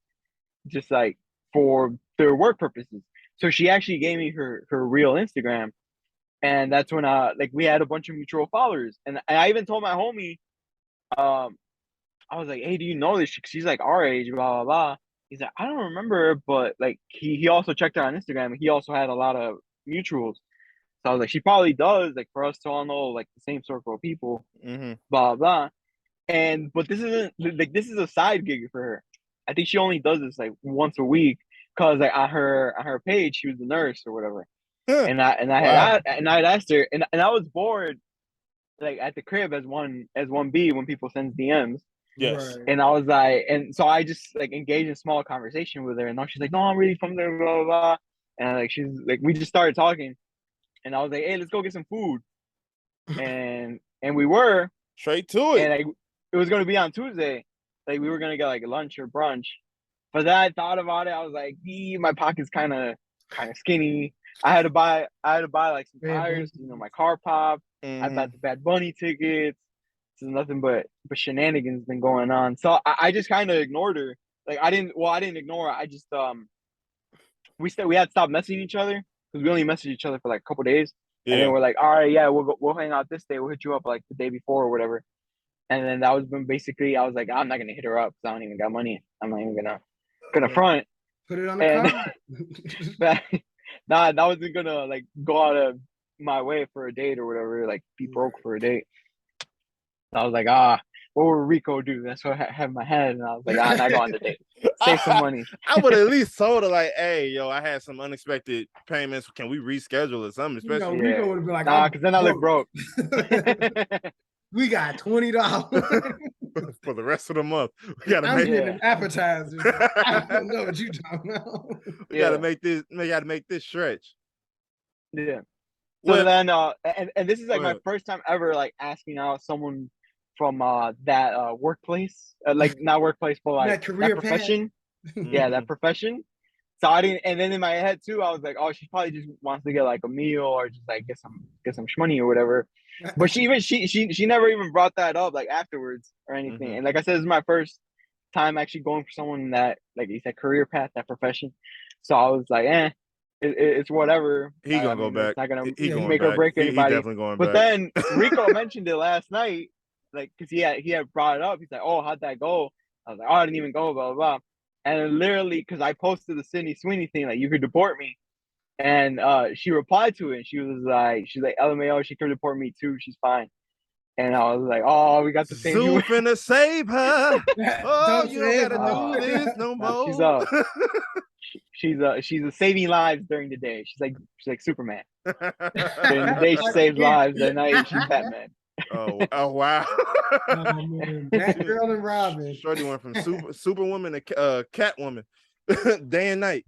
just like for their work purposes. So she actually gave me her real Instagram, and that's when like we had a bunch of mutual followers, and I even told my homie, I was like, hey, do you know this? She's like our age, blah blah blah. He's like, I don't remember, but like he also checked her on Instagram, and he also had a lot of mutuals. So I was like, she probably does, like, for us to all know like the same circle of people, blah blah. But this isn't like, this is a side gig for her. I think she only does this like once a week, because like on her page she was a nurse or whatever. And I had asked her, and I was bored, like at the crib as one B when people send DMs. Yes. Right. And I was like, and so I just like engaged in small conversation with her, and now she's like, no, I'm really from there, blah blah blah. And like she's like, we just started talking, and I was like, hey, let's go get some food. and we were straight to it. And like it was gonna be on Tuesday. Like we were gonna get like lunch or brunch. But then I thought about it. I was like, my pocket's kind of skinny. I had to buy like some tires. You know, my car popped. I bought the Bad Bunny tickets. So nothing but shenanigans been going on. So I just kind of ignored her. Like I didn't ignore her. I just we had stopped messaging each other, because we only messaged each other for like a couple days. Yeah. And then we're like, all right, yeah, we'll hang out this day. We'll hit you up like the day before or whatever. And then that was when basically I was like, I'm not gonna hit her up because I don't even got money. I'm not even gonna front. Put it on the card. Nah, that wasn't gonna like go out of my way for a date or whatever, like be broke for a date. I was like, what would Rico do? That's what I had in my head. And I was like, not go on the date. Save some money. I would at least told her, like, hey, yo, I had some unexpected payments. Can we reschedule or something? Especially, you know, Rico would have been like, nah, because then I look broke. We got $20 for the rest of the month. We gotta make an appetizer. I don't know what you talking about. We gotta make this stretch. Yeah. So then, and this is like my first time ever like asking out someone from that workplace, like not workplace, but like that career that profession. Yeah, that profession. So I didn't, and then in my head too, I was like, oh, she probably just wants to get like a meal or just like get some shmoney or whatever. But she never even brought that up like afterwards or anything. And like I said, this is my first time actually going for someone that, like you said, career path, that profession. So I was like, it's whatever. He gonna go back. It's not gonna make or break anybody. He definitely going back. But then Rico mentioned it last night, like, because he had brought it up. He's like, oh, how'd that go? I was like, oh, I didn't even go, blah blah blah. And literally, because I posted the Sydney Sweeney thing, like, you could deport me. And she replied to it. And she's like, LMAO, she could deport me too. She's fine. And I was like, oh, we got the same. Zoo finna save her. Oh, you don't gotta do this no more. She's saving lives during the day. She's like Superman. During the day she saves lives. At night she's Batman. Oh wow. Batgirl and Robin. Shorty went from Superwoman to Catwoman, day and night.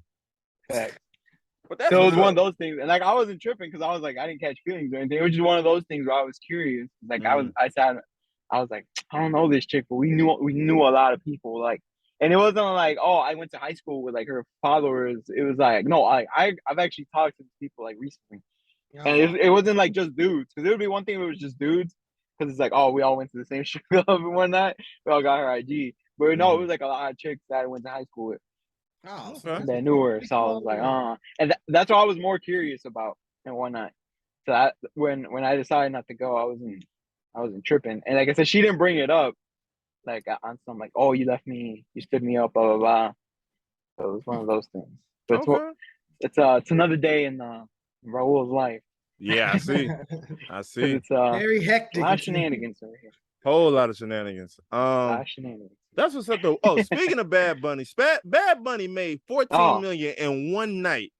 But that's so it was one of those things, and like I wasn't tripping because I was like, I didn't catch feelings or anything. It was just one of those things where I was curious. Like I was like, I don't know this chick, but we knew a lot of people. Like, and it wasn't like, oh, I went to high school with like her followers. It was like, no, I've actually talked to people like recently, and it wasn't like just dudes, because it would be one thing if it was just dudes, because it's like, oh, we all went to the same strip club and whatnot. We all got her IG. But no, it was like a lot of chicks that I went to high school with. Oh, so Okay. That knew her, so I was like, and that's what I was more curious about and whatnot. So when I decided not to go, I wasn't tripping. And like I said, she didn't bring it up like on some like, oh, you left me, you stood me up, blah blah blah. So it was one of those things. But Okay. it's another day in Raul's life. Yeah, I see. I Because see. it's very a hectic. lot of shenanigans over here. Whole lot of shenanigans. A lot of shenanigans. That's what's up though. Oh, speaking of Bad Bunny, Bad Bunny made 14 Oh, million in one night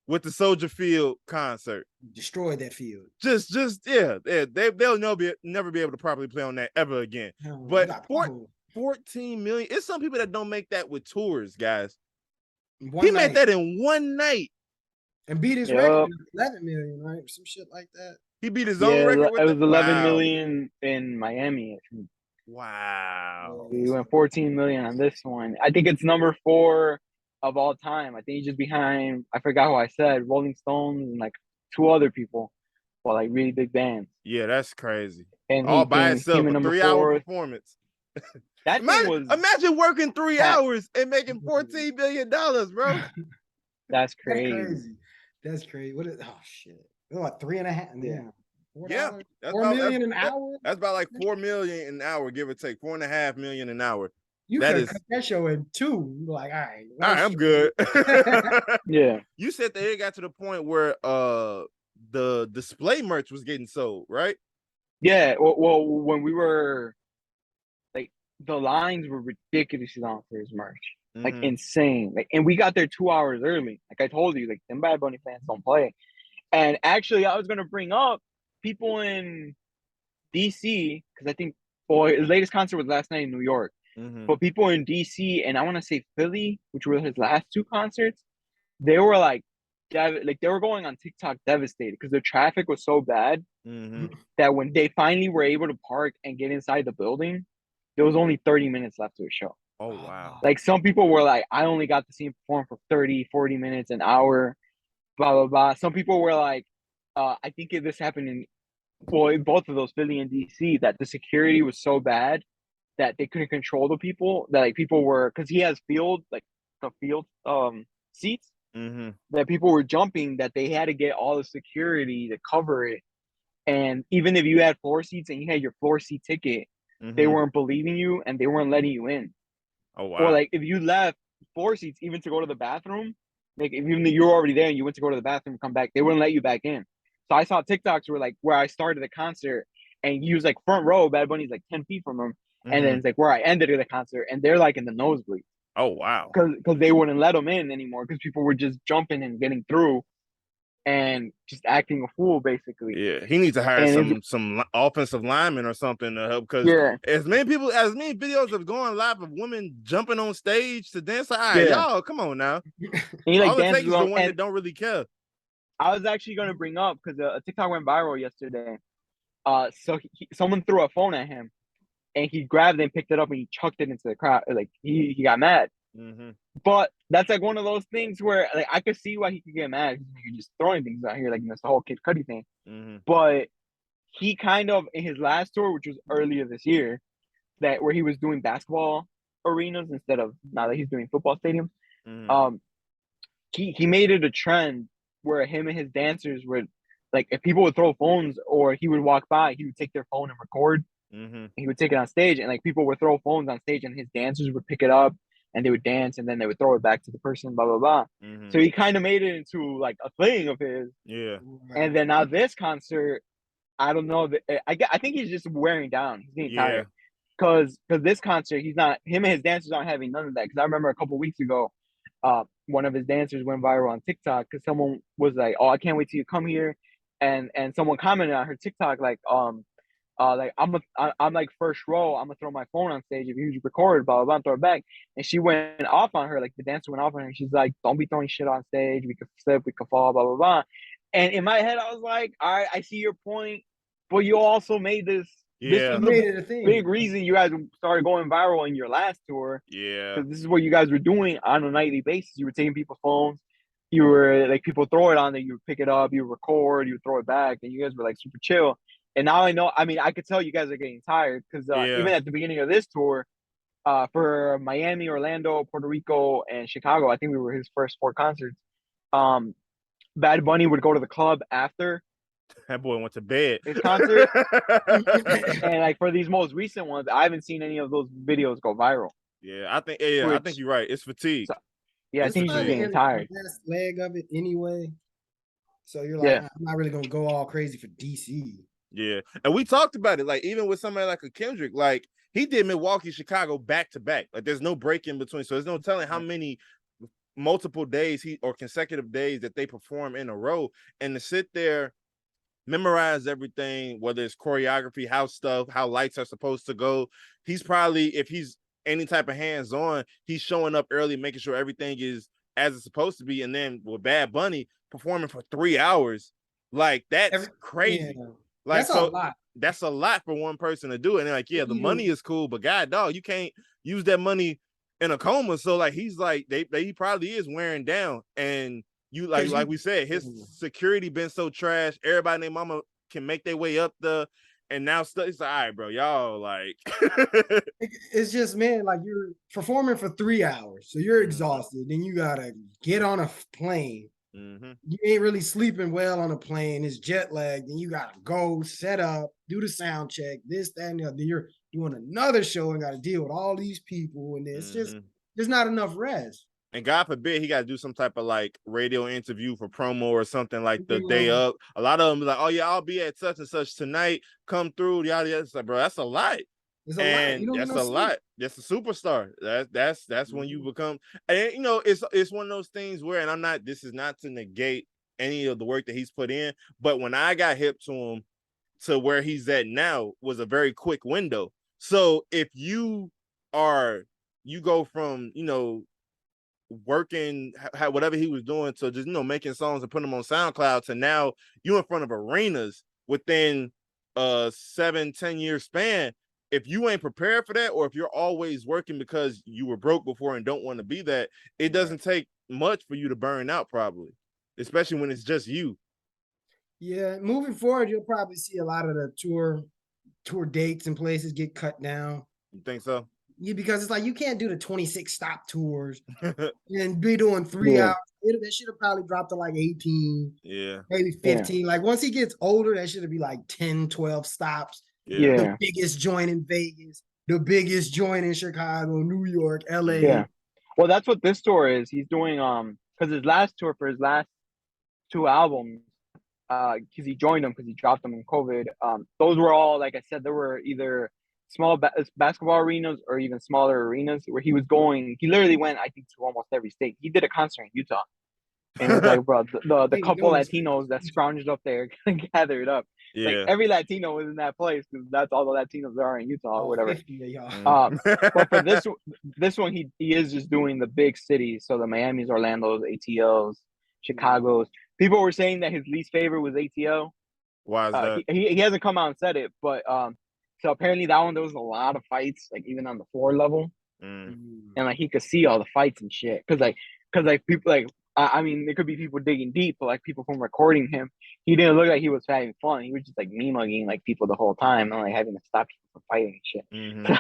with the Soldier Field concert. Destroyed that field. Just they'll never be able to properly play on that ever again. But 14 million. It's some people that don't make that with tours, guys. He made that in one night and beat his record 11 million, right? Some shit like that. He beat his own record with it was 11 million in Miami. Wow. He went 14 million on this one. I think it's number 4 of all time. I think he's just behind, I forgot who I said, Rolling Stones and like 2 other people, well, like really big bands. Yeah, that's crazy. And all by itself, a 3-hour performance. That imagine working 3 hours and making $14 million, bro. That's crazy. That's crazy. What is? Oh shit! What 3.5? Yeah. Yeah. $4 million an hour. That's about like $4 million an hour, give or take. $4.5 million an hour. You could cut that show in 2. You're like, all right, I'm good. Yeah. You said that it got to the point where the display merch was getting sold, right? Yeah. Well, when we were like, the lines were ridiculously long for his merch. Like insane. Like, and we got there 2 hours early. Like I told you, like them Bad Bunny fans don't play. And actually, I was gonna bring up people in DC because I think his latest concert was last night in New York. But people in DC and I want to say Philly, which were his last 2 concerts, they were like they were going on TikTok devastated because the traffic was so bad that when they finally were able to park and get inside the building, there was only 30 minutes left to the show. Oh, wow. Like some people were like, I only got to see him perform for 30, 40 minutes, an hour, blah, blah, blah. Some people were like, I think this happened in both of those, Philly and DC, that the security was so bad that they couldn't control the people, that like people were, because he has the field seats, that people were jumping, that they had to get all the security to cover it. And even if you had floor seats and you had your floor seat ticket, they weren't believing you and they weren't letting you in. Oh, wow. Or like if you left floor seats even to go to the bathroom, like if even though you were already there and you went to go to the bathroom and come back, they wouldn't let you back in. So I saw TikToks where I started the concert and you was like front row, Bad Bunny's like 10 feet from him. And then it's like where I ended the concert and they're like in the nosebleed. Oh, wow. Because they wouldn't let them in anymore because people were just jumping and getting through and just acting a fool basically. Yeah, he needs to hire some offensive linemen or something to help, because as many videos of going live of women jumping on stage to dance, like, y'all, come on now. He, all it takes is the one that don't really care. I was actually going to bring up because a TikTok went viral yesterday. So someone threw a phone at him and he grabbed it and picked it up and he chucked it into the crowd. Like he got mad. But that's like one of those things where like I could see why he could get mad. You're just throwing things out here, like that's the whole Kid Cudi thing. But he kind of in his last tour, which was earlier this year, that where he was doing basketball arenas instead of now that he's doing football stadiums. He made it a trend where him and his dancers would, like, if people would throw phones or he would walk by, he would take their phone and record. And he would take it on stage, and like people would throw phones on stage, and his dancers would pick it up and they would dance, and then they would throw it back to the person, blah blah blah. So he kind of made it into like a thing of his. And then now this concert, I don't know. I think he's just wearing down. He's getting tired because this concert, him and his dancers aren't having none of that. Because I remember a couple weeks ago, one of his dancers went viral on TikTok because someone was like, "Oh, I can't wait till you come here," and someone commented on her TikTok like I'm like first row. I'm gonna throw my phone on stage if you record, blah blah blah, and throw it back. And she went off on her, like the dancer went off on her. And she's like, "Don't be throwing shit on stage. We could slip, we could fall, blah blah blah." And in my head, I was like, "All right, I see your point, but you also made this. This was the big reason you guys started going viral in your last tour. Because this is what you guys were doing on a nightly basis. You were taking people's phones. You were like, people throw it on there, you would pick it up, you would record, you would throw it back, and you guys were like super chill." And now I know, I mean, I could tell you guys are getting tired because even at the beginning of this tour, for Miami, Orlando, Puerto Rico, and Chicago. I think we were his first 4 concerts. Bad Bunny would go to the club after That boy went to bed. his concert. And like for these most recent ones, I haven't seen any of those videos go viral. Yeah, I think you're right. It's fatigue. So, yeah, I think he's just probably getting tired. the last leg of it anyway. So you're like, Yeah. I'm not really gonna go all crazy for DC. Yeah, and we talked about it. Like even with somebody like a Kendrick, like he did Milwaukee, Chicago back to back. Like there's no break in between, so there's no telling how many multiple days or consecutive days that they perform in a row. And to sit there, memorize everything, whether it's choreography, how stuff, how lights are supposed to go. He's probably, if he's any type of hands-on, he's showing up early, making sure everything is as it's supposed to be. And then with Bad Bunny performing for 3 hours, like that's crazy. Yeah. Like that's a lot. That's a lot for one person to do. And they're like, yeah, the money is cool, but God, dog, you can't use that money in a coma. So like he's like, he probably is wearing down. And you like we said, his security been so trash. Everybody and their mama can make their way up and now it's like, all right, bro, y'all like it's just, man, like you're performing for 3 hours, so you're exhausted. Then you gotta get on a plane. Mm-hmm. You ain't really sleeping well on a plane. It's jet lagged. Then you gotta go set up, do the sound check, this, that, and the other. Then you're doing another show and got to deal with all these people, and it's just there's not enough rest. And God forbid he got to do some type of like radio interview for promo or something like the day up. A lot of them be like, oh yeah, I'll be at such and such tonight. Come through, yada yada. It's like, bro, that's a lot. That's a lot. That's a superstar. That's when you become. And you know, it's one of those things where, and I'm not. This is not to negate any of the work that he's put in, but when I got hip to him, to where he's at now was a very quick window. So if you go from working whatever he was doing to just making songs and putting them on SoundCloud to now you in front of arenas within a 7-10 year span. If you ain't prepared for that, or if you're always working because you were broke before and don't want to be that, it doesn't take much for you to burn out, probably, especially when it's just you. Yeah, moving forward, you'll probably see a lot of the tour dates and places get cut down. You think so? Yeah, because it's like you can't do the 26 stop tours and be doing 3 hours. That should have probably dropped to like 18, maybe 15. Like once he gets older, that should be like 10, 12 stops. The biggest joint in Vegas, the biggest joint in Chicago, New York, LA. Yeah. Well, that's what this tour is. He's doing because his last tour for his last 2 albums, because he joined them because he dropped them in COVID. Those were all, like I said, there were either small basketball arenas or even smaller arenas where he was going. He literally went, I think, to almost every state. He did a concert in Utah. And it's like, bro, the couple Latinos that scrounged up there gathered up. Like every Latino was in that place because that's all the Latinos there are in Utah or whatever. 50, but for this one, he is just doing the big cities. So the Miamis, Orlando's, ATLs, Chicago's. People were saying that his least favorite was ATL. Why is that? He hasn't come out and said it, but so apparently that one there was a lot of fights, like even on the floor level, and like he could see all the fights and shit. Cause people like. I mean, there could be people digging deep, but like people from recording him, he didn't look like he was having fun. He was just like me-mugging like people the whole time and like having to stop people from fighting and shit.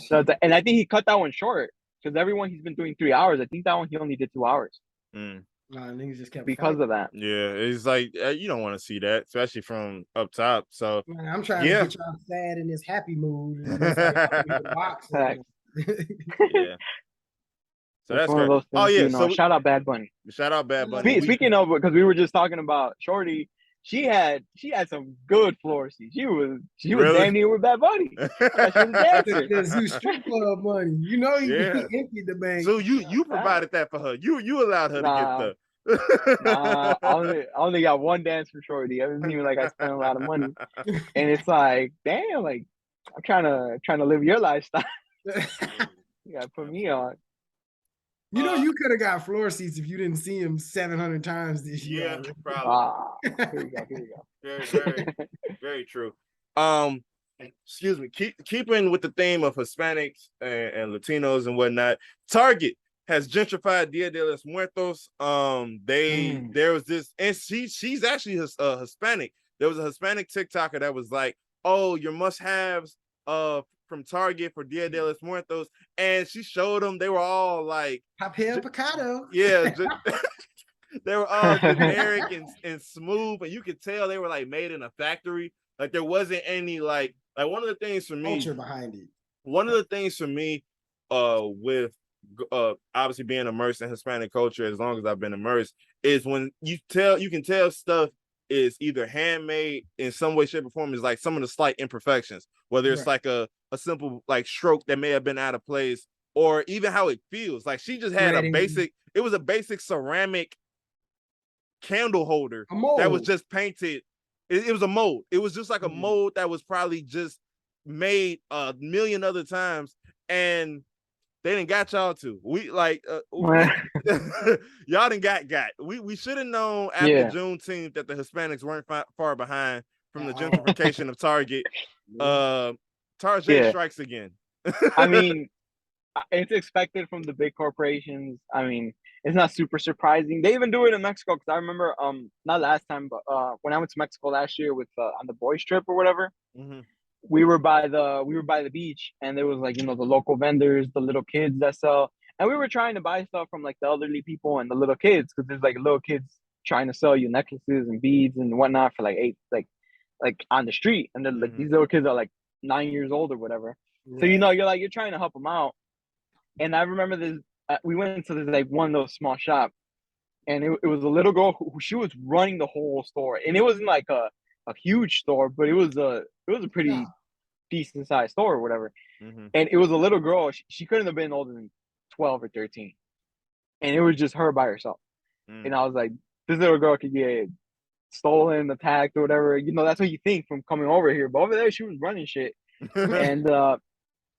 So and I think he cut that one short because everyone he's been doing 3 hours. I think that one he only did 2 hours. Niggas just kept because fighting. of that. Yeah, it's like you don't want to see that, especially from up top. So man, I'm trying to get y'all sad in this happy mood. Yeah. So that's one of those things, so shout out Bad Bunny. Shout out Bad Bunny. Speaking of, because we were just talking about Shorty, she had some good floor seats. She was damn near with Bad Bunny. Because you strip club money, he emptied the bank. So you provided that for her. You allowed her to get the. I only got one dance for Shorty. I wasn't even like I spent a lot of money, and it's like, damn, like I'm trying to live your lifestyle. You gotta put me on. You could have got floor seats if you didn't see him 700 times this year. Yeah, probably. Here we go. Very, very, very true. Excuse me. Keeping with the theme of Hispanics and Latinos and whatnot, Target has gentrified Dia de los Muertos. There was this, and she's actually Hispanic. There was a Hispanic TikToker that was like, "Oh, your must-haves from Target for Dia de los Muertos, and she showed them. They were all like Papel picado. Yeah, they were all generic and smooth, and you could tell they were like made in a factory. Like there wasn't any like one of the things for me. Culture behind it. One of the things for me, with obviously being immersed in Hispanic culture as long as I've been immersed, is when you can tell stuff is either handmade in some way, shape, or form, is like some of the slight imperfections, whether it's like a simple like stroke that may have been out of place, or even how it feels. Like she just had it was a basic ceramic candle holder that was just painted. It was a mold. It was just like a mold that was probably just made a million other times, and they didn't got y'all to. We like y'all didn't got. We should have known after Juneteenth that the Hispanics weren't far behind from the gentrification of Target. Target strikes again. I mean, it's expected from the big corporations. I mean, it's not super surprising. They even do it in Mexico, because I remember not last time, but when I went to Mexico last year with on the boys trip or whatever. Mm-hmm. We were by the beach, and there was like, the local vendors, the little kids that sell, and we were trying to buy stuff from like the elderly people and the little kids, because there's like little kids trying to sell you necklaces and beads and whatnot for like like on the street, and then like these little kids are like 9 years old or whatever. So you're trying to help them out. And I remember this. We went into this like one of those small shops, and it was a little girl who she was running the whole store, and it wasn't like a huge store, but it was a pretty decent sized store or whatever. Mm-hmm. And it was a little girl. She couldn't have been older than 12 or 13, and it was just her by herself. And I was like, this little girl could get stolen, attacked, or whatever. That's what you think from coming over here, but over there she was running shit.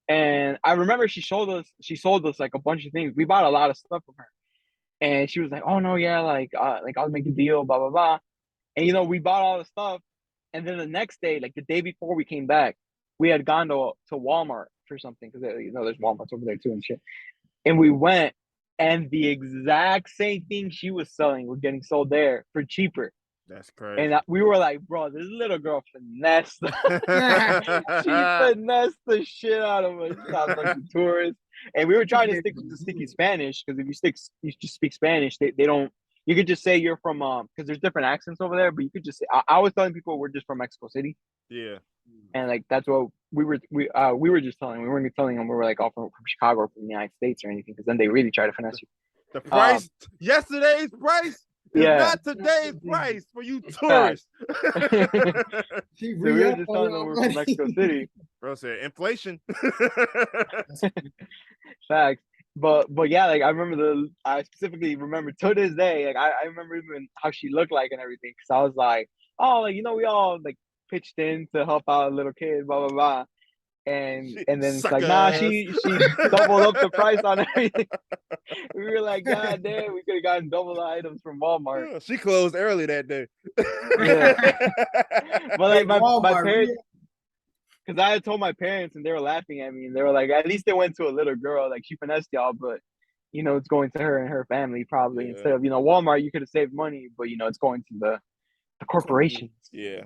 And I remember she sold us like a bunch of things. We bought a lot of stuff from her, and she was like, "Oh no, yeah, like I'll make a deal, blah blah blah." And we bought all the stuff, and then the next day, like the day before we came back, we had gone to Walmart for something, because there's Walmarts over there too and shit. And we went, and the exact same thing she was selling was getting sold there for cheaper. That's crazy. And we were like, bro, this little girl finessed. She finessed the shit out of us. She sounds like a tourist. And we were trying to stick in Spanish, because if you just speak Spanish, they don't. You could just say you're from because there's different accents over there, but you could just say. I was telling people we're just from Mexico City. Yeah. And like that's what we were just telling. We weren't telling them we were like all from Chicago or from the United States or anything, because then they really try to finesse you. The price, yesterday's price. It's not today's price for you tourists. So we were just telling them we're from Mexico City. Bro said inflation. Facts. But yeah, like I specifically remember to this day, like I remember even how she looked like and everything, because I was like, oh, like we all like pitched in to help out a little kid, blah blah blah. And then it's like, nah, she doubled up the price on everything. We were like, God damn, we could have gotten double the items from Walmart. Yeah, she closed early that day. But like my parents, because I had told my parents and they were laughing at me, and they were like, at least it went to a little girl, like she finessed y'all, but it's going to her and her family probably instead of Walmart. You could have saved money, but it's going to the corporations. Yeah,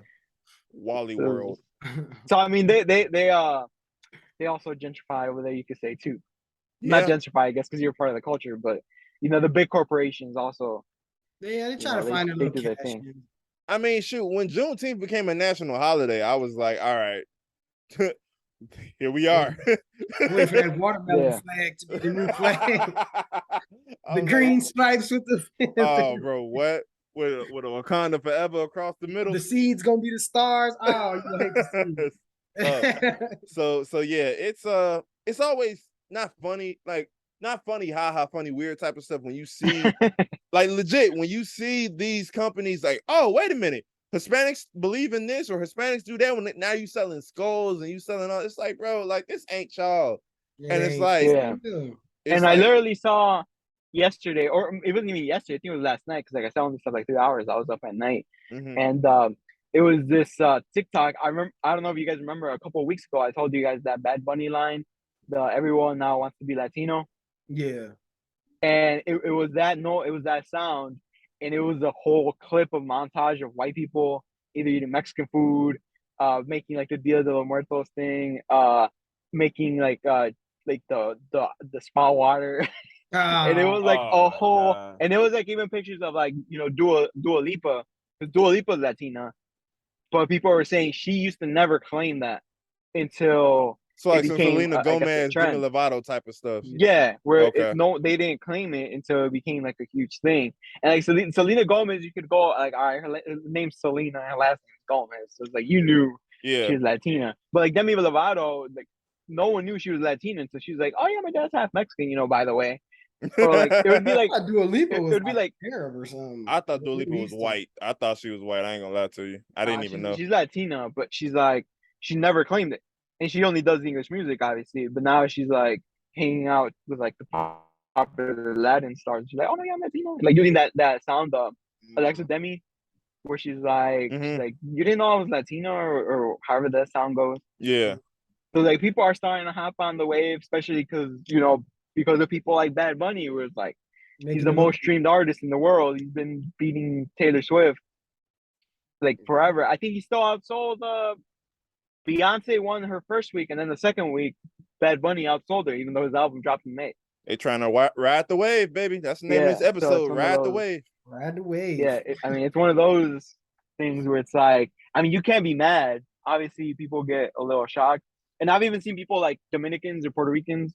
Wally World. So I mean, they also gentrify over there, you could say too. Not gentrify, I guess, because you're part of the culture, but the big corporations also. Yeah, they try to find a little cash thing. I mean, shoot, when Juneteenth became a national holiday, I was like, all right, here we are. Wait for that watermelon flag to be the new flag. The green stripes with the oh, bro, what? With a Wakanda forever across the middle. The seeds gonna be the stars. Oh, you hate the seeds. So yeah, it's always not funny, like not funny, funny, weird type of stuff when you see like legit when you see these companies like, oh, wait a minute, Hispanics believe in this or Hispanics do that. When now you selling skulls and you selling all, it's like, bro, like this ain't y'all. And it's like, and I literally saw yesterday, or it wasn't even yesterday, I think it was last night, because like I saw this stuff like 3 hours. I was up at night, and it was this TikTok. I don't know if you guys remember, a couple of weeks ago I told you guys that Bad Bunny line, the everyone now wants to be Latino. Yeah. And it was that sound, and it was a whole clip of montage of white people either eating Mexican food, making like the Dia de los Muertos thing, making like the spa water. And it was like Oh a my whole, God. and it was like even pictures of like Dua Lipa, because Dua Lipa is Latina, but people were saying she used to never claim that until So it like some became, Selena I guess, a Gomez, Demi trend. Lovato type of stuff. Yeah, where Okay. no, they didn't claim it until it became like a huge thing. And like Selena Gomez, you could go like, all right, her name's Selena, her last name is Gomez, so it's like you knew Yeah. she was Latina. But like Demi Lovato, like no one knew she was Latina, so she was like, oh yeah, my dad's half Mexican, by the way. Or like it would be like I thought Dua Lipa it was would be like like, Arab or something. I thought Dua Lipa Middle was Eastern. white. I thought she was white. I ain't gonna lie to you. I didn't even know. she's Latina, but she's like she never claimed it, and she only does English music, obviously. But now she's like hanging out with like the popular Latin stars. She's like, oh no, yeah, I'm Latino. Like doing that sound, Alexa Demi, where she's Mm-hmm. like, you didn't know I was Latino, or however that sound goes. Yeah. So like people are starting to hop on the wave, especially because of people like Bad Bunny, where it's like he's Making the it look most streamed artist in the world. He's been beating Taylor Swift like forever. I think he still outsold Beyonce won her first week, and then the second week, Bad Bunny outsold her, even though his album dropped in May. They trying to ride the wave, baby. That's the name of Yeah, this so it's episode. one of Ride the those. wave. ride the wave. Yeah, I mean, it's one of those things where it's like, I mean, you can't be mad. Obviously, people get a little shocked, and I've even seen people like Dominicans or Puerto Ricans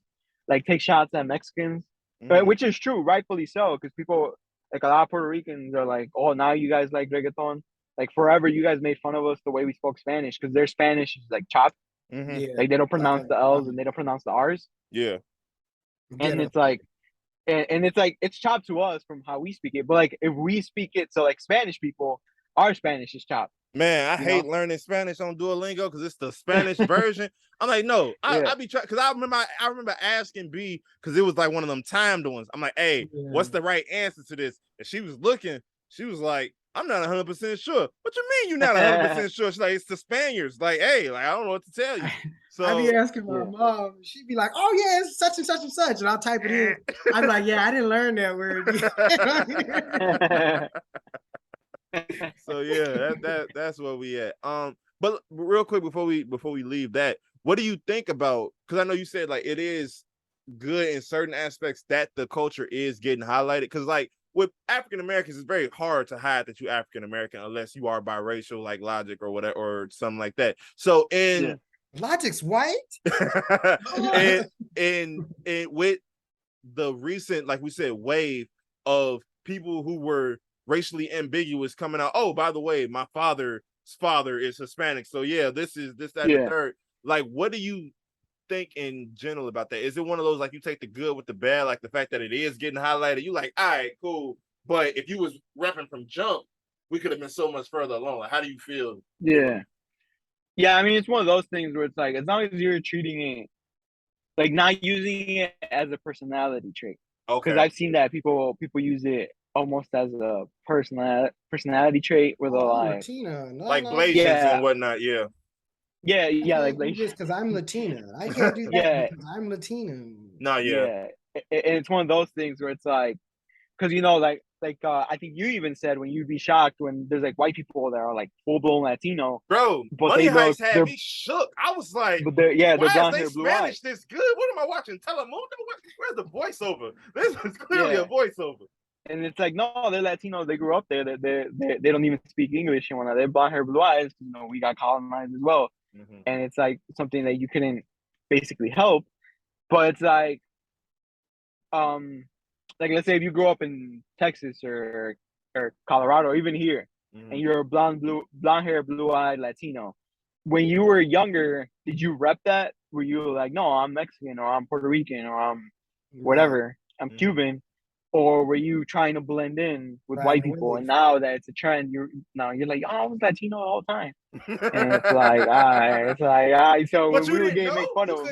like take shots at Mexicans, Mm-hmm. which is true, rightfully so, because people like a lot of Puerto Ricans are like, oh, now you guys like reggaeton. Like forever, you guys made fun of us the way we spoke Spanish because their Spanish is like chopped. Mm-hmm. Yeah, Like they don't like pronounce the L's and they don't pronounce the R's. Yeah. And it's like, and it's like it's chopped to us from how we speak it. But like if we speak it to like Spanish people, our Spanish is chopped. Man, I You know? hate learning Spanish on Duolingo because it's the Spanish version. I'm like, no, Yeah. I be trying because I remember asking B because it was like one of them timed ones. I'm like, hey, what's the right answer to this? And she was looking, she was like, I'm not 100% sure. What you mean you're not 100% sure? She's like, it's the Spaniards. Like, hey, like I don't know what to tell you. So I be asking my Yeah. mom, she'd be like, oh yeah, it's such and such and such. And I'll type it in. I'm like, yeah, I didn't learn that word. so yeah, that's where we at. But real quick before we leave that, what do you think about? Because I know you said like it is good in certain aspects that the culture is getting highlighted. Because like with African Americans, it's very hard to hide that you're African American unless you are biracial, like Logic or whatever, or something like that. So in Logic's white. and with the recent, like we said, wave of people who were racially ambiguous coming out. Oh, by the way, my father's father is Hispanic. So yeah, this, that, and the third. Like, what do you think in general about that? Is it one of those like you take the good with the bad, like the fact that it is getting highlighted? You like, all right, cool. But if you was repping from jump, we could have been so much further along. Like, how do you feel? Yeah. Yeah, I mean, it's one of those things where it's like, as long as you're treating it, like not using it as a personality trait. Okay. Because I've seen that people use it almost as a personality trait where they're like, Latina. No, like no. Blasians Yeah. and whatnot, yeah. Yeah, I like can't do this because I'm Latina. I can't do that Yeah. because I'm Latina. No, yeah. Yeah. And it's one of those things where it's like, because I think you even said when you'd be shocked when there's like white people that are like full blown Latino, Bro, but Money they look, Heist had me shook. I was like, but they're why blonde is hair, they blue Spanish eyes. this good? What am I watching? Telemundo? Where's the voiceover? This is clearly a voiceover. And it's like, no, they're Latinos. They grew up there. They don't even speak English and whatnot. They're blonde hair, blue eyes. We got colonized as well. Mm-hmm. And it's like something that you couldn't basically help. But it's like let's say if you grew up in Texas or Colorado or even here, and you're a blonde hair, blue eyed Latino. When you were younger, did you rep that? Were you like, no, I'm Mexican or I'm Puerto Rican or I'm whatever, I'm Cuban? Or were you trying to blend in with white people? And now that it's a trend, you're like, oh, I was Latino the whole time. And it's like, all right. So but when we were getting made fun of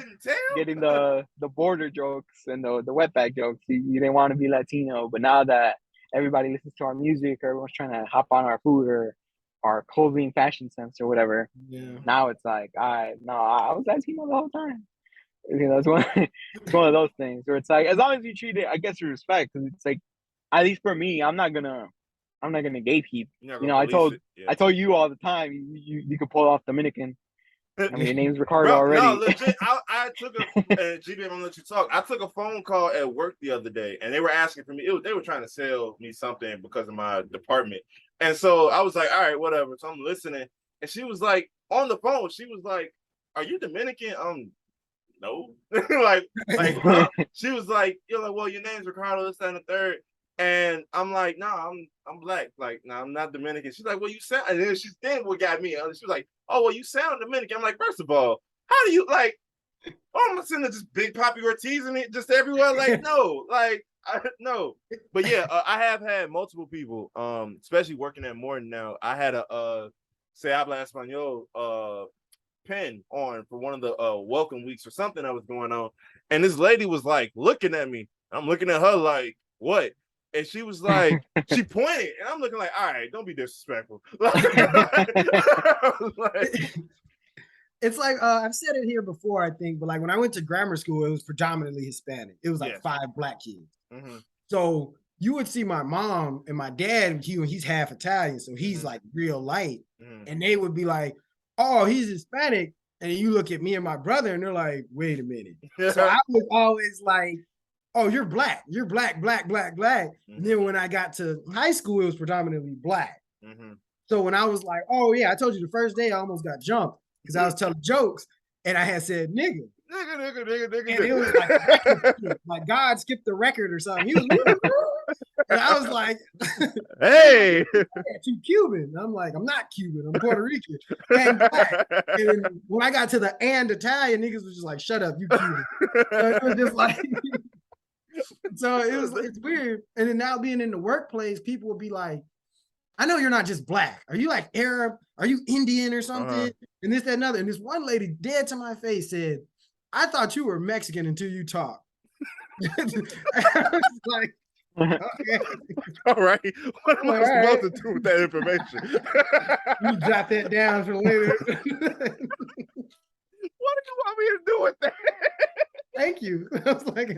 getting the border jokes and the wetback jokes, you didn't want to be Latino. But now that everybody listens to our music, or everyone's trying to hop on our food or our clothing fashion sense or whatever, now it's like, all right, no, I was Latino the whole time. It's one of those things where it's like, as long as you treat it, I guess, with respect, because it's like, at least for me, I'm not gonna gatekeep. I told you all the time, you could pull off Dominican, I mean, your name's Ricardo Bro, already. no, legit. I took a GB. I'm gonna let you talk. I took a phone call at work the other day, and they were asking for me. They were trying to sell me something because of my department, and so I was like, all right, whatever. So I'm listening, and she was like on the phone. She was like, "Are you Dominican?" No. She was like, you're like, well, your name's Ricardo, this, that, and the third. And I'm like, no, I'm black. Like, no, I'm not Dominican. She's like, well, you sound, and then what got me? She was like, oh, well, you sound Dominican. I'm like, first of all, how do you like? Oh, I'm sending just big Poppy Ortiz and it just everywhere. Like, no, no. But yeah, I have had multiple people, especially working at Morton now. I had a Se habla español pen on for one of the welcome weeks or something that was going on, and this lady was like looking at me. I'm looking at her like, what? And she was like, she pointed, and I'm looking like, all right, don't be disrespectful. It's like I've said it here before, I think, but like when I went to grammar school, it was predominantly Hispanic. It was like 5 black kids. Mm-hmm. So you would see my mom and my dad, he's half Italian, so he's like real light, and they would be like, oh, he's Hispanic. And you look at me and my brother, and they're like, wait a minute. So I was always like, oh, you're black. You're black, black, black, black. Mm-hmm. And then when I got to high school, it was predominantly black. Mm-hmm. So when I was like, oh, yeah, I told you the first day I almost got jumped because I was telling jokes, and I had said, nigga. Nigga. And it was like God skipped the record or something. He was and I was like, hey, you Cuban. I'm like, I'm not Cuban. I'm Puerto Rican. And black. And when I got to the and Italian, niggas was just like, shut up, you Cuban. So it was just like, so it's weird. And then now being in the workplace, people will be like, I know you're not just black. Are you like Arab? Are you Indian or something? Uh-huh. And this, that, and other. And this one lady dead to my face said, I thought you were Mexican until you talked. I was like, okay. All right. What am I supposed to do with that information? You jot that down for later. What do you want me to do with that? Thank you. I was like,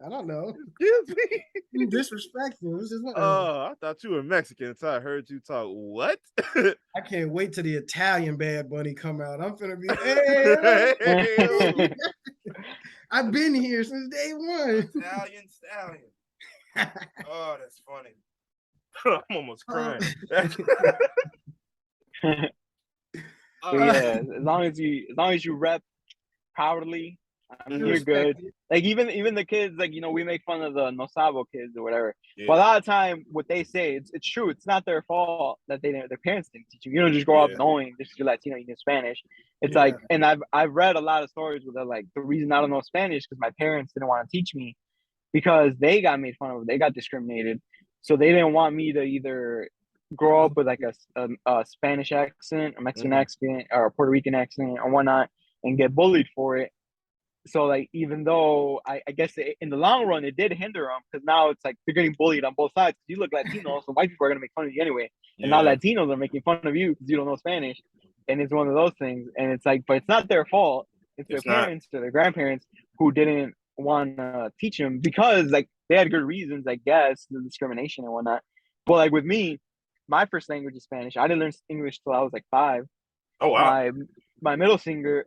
I don't know. Excuse me. You disrespectful. I thought you were Mexican until I heard you talk. What? I can't wait till the Italian Bad Bunny come out. I'm finna be, hey. I've been here since day one. Italian stallion. Oh, that's funny. I'm almost crying. Yeah, as long as you rep proudly, I mean, you're good. Like even the kids, like, you know, we make fun of the no sabo kids or whatever. Yeah. But a lot of time, what they say, it's true. It's not their fault that their parents didn't teach you. You don't just grow up knowing just you're Latino, you know Spanish. It's like, and I've read a lot of stories where they're like, the reason I don't know Spanish because my parents didn't want to teach me because they got made fun of, they got discriminated, so they didn't want me to either grow up with like a Spanish accent, a Mexican accent, or a Puerto Rican accent or whatnot, and get bullied for it. So like, even though I guess in the long run it did hinder them, because now it's like they're getting bullied on both sides. You look Latino, so white people are gonna make fun of you anyway, and now Latinos are making fun of you because you don't know Spanish, and it's one of those things. And it's like, but it's not their fault. It's their parents or their grandparents who didn't want to teach them because like they had good reasons, I guess, the discrimination and whatnot. But like with me, my first language is Spanish. I didn't learn English till I was like 5. Oh wow. My middle sister,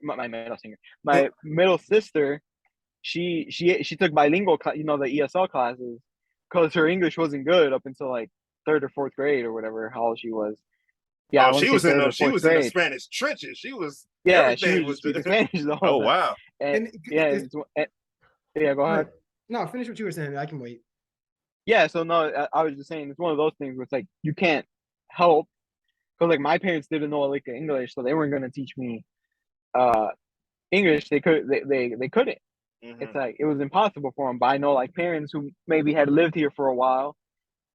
she took bilingual, you know, the ESL classes, because her English wasn't good up until like 3rd or 4th grade or whatever, how old she was. Yeah, she was in the Spanish trenches. She was she was speaking Spanish the whole time. Wow. And go ahead. No, finish what you were saying. I can wait. Yeah, so no, I was just saying it's one of those things where it's like you can't help. Because like my parents didn't know like English, so they weren't gonna teach me English. They couldn't. Mm-hmm. It's like it was impossible for them. But I know like parents who maybe had lived here for a while,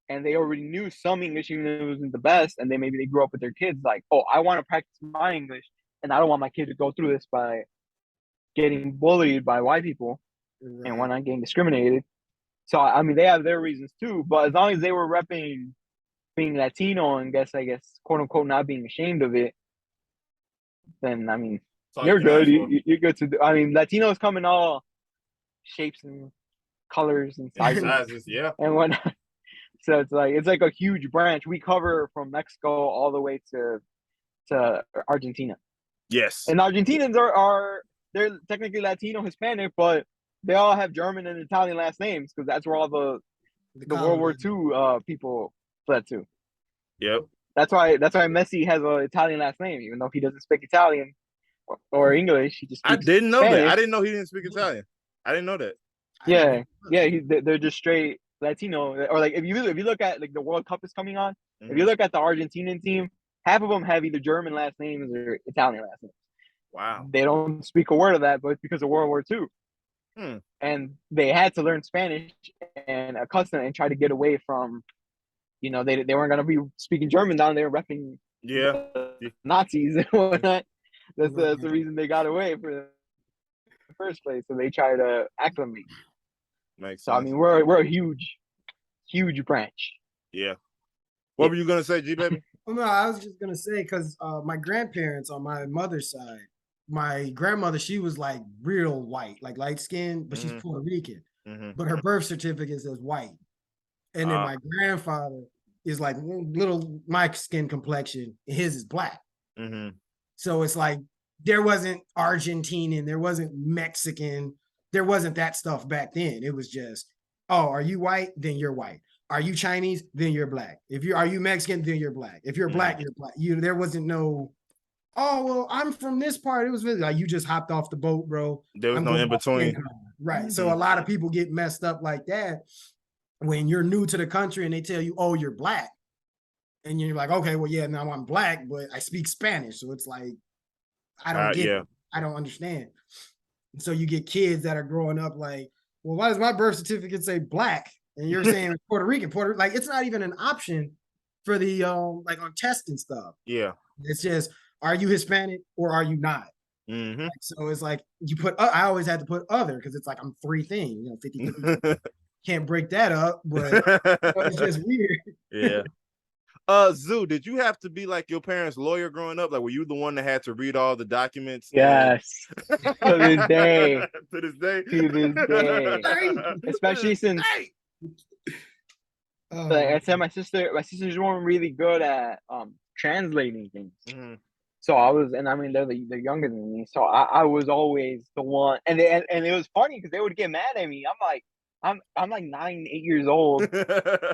and they already knew some English, even if it wasn't the best, and they grew up with their kids like, oh, I want to practice my English, and I don't want my kid to go through this by getting bullied by white people and when I'm getting discriminated. So I mean, they have their reasons too. But as long as they were repping being Latino and I guess quote unquote not being ashamed of it, then I mean you're good. You're good to do. I mean, Latinos come in all shapes and colors and sizes, and whatnot. So it's like a huge branch. We cover from Mexico all the way to Argentina. Yes. And Argentinians are they're technically Latino, Hispanic, but they all have German and Italian last names because that's where all the World War II people fled to. Yep. That's why Messi has an Italian last name, even though he doesn't speak Italian or English. He just speaks I didn't know Spanish. that. I didn't know he didn't speak Italian. I didn't know that. Yeah, they're just straight Latino. Or like if you look at like the World Cup is coming on, if you look at the Argentinian team, half of them have either German last names or Italian last names. Wow. They don't speak a word of that, but it's because of World War II. And they had to learn Spanish and accustom and try to get away from, they weren't going to be speaking German down there, repping Nazis and whatnot. That's the reason they got away for the first place. So they try to acclimate. Makes sense. So I mean, we're a huge branch. Yeah. What were you gonna say, G baby? No, I was just gonna say because my grandparents on my mother's side, my grandmother, she was like real white, like light skinned, but she's Puerto Rican. But her birth certificate says white. And then my grandfather is like little my skin complexion, and his is black. So it's like there wasn't Argentinian, there wasn't Mexican, there wasn't that stuff back then. It was just, oh, are you white? Then you're white. Are you Chinese? Then you're black. Are you Mexican? Then you're black. If you're black, you're black. There wasn't no, oh, well, I'm from this part. It was really like you just hopped off the boat, bro. There was no in between. Right. So a lot of people get messed up like that when you're new to the country and they tell you, oh, you're black. And you're like, okay, well, yeah, now I'm black, but I speak Spanish. So it's like, I don't get it. I don't understand. And so you get kids that are growing up like, well, why does my birth certificate say black? And you're saying Puerto Rican, like it's not even an option for the like on tests and stuff. Yeah. It's just, are you Hispanic or are you not? Like, so it's like you put, I always had to put other because it's like I'm three things, 50-50. Can't break that up, but it's just weird. Yeah. Zoo, did you have to be like your parents' lawyer growing up? Like, were you the one that had to read all the documents? Yes. To this day. To this day. To this day. Especially since like I said, my sisters weren't really good at translating things. So I was, and I mean they're younger than me, so I was always the one, and it was funny because they would get mad at me. I'm like 9, 8 years old,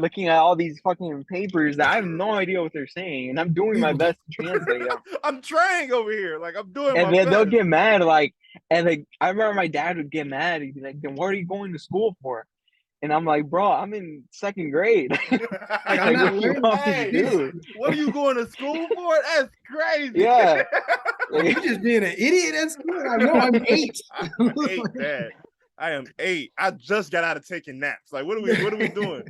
looking at all these fucking papers that I have no idea what they're saying, and I'm doing my best to translate them. I'm trying over here, like I'm doing. And then they'll get mad, like, and like I remember my dad would get mad. He'd be like, "Then what are you going to school for?" And I'm like, "Bro, I'm in 2nd grade. Like, I'm not learning. Hey, what are you going to school for? That's crazy." Yeah. Like, you're just being an idiot at school. I know I'm 8. I'm 8, Dad. I am 8. I just got out of taking naps. Like, what are we doing?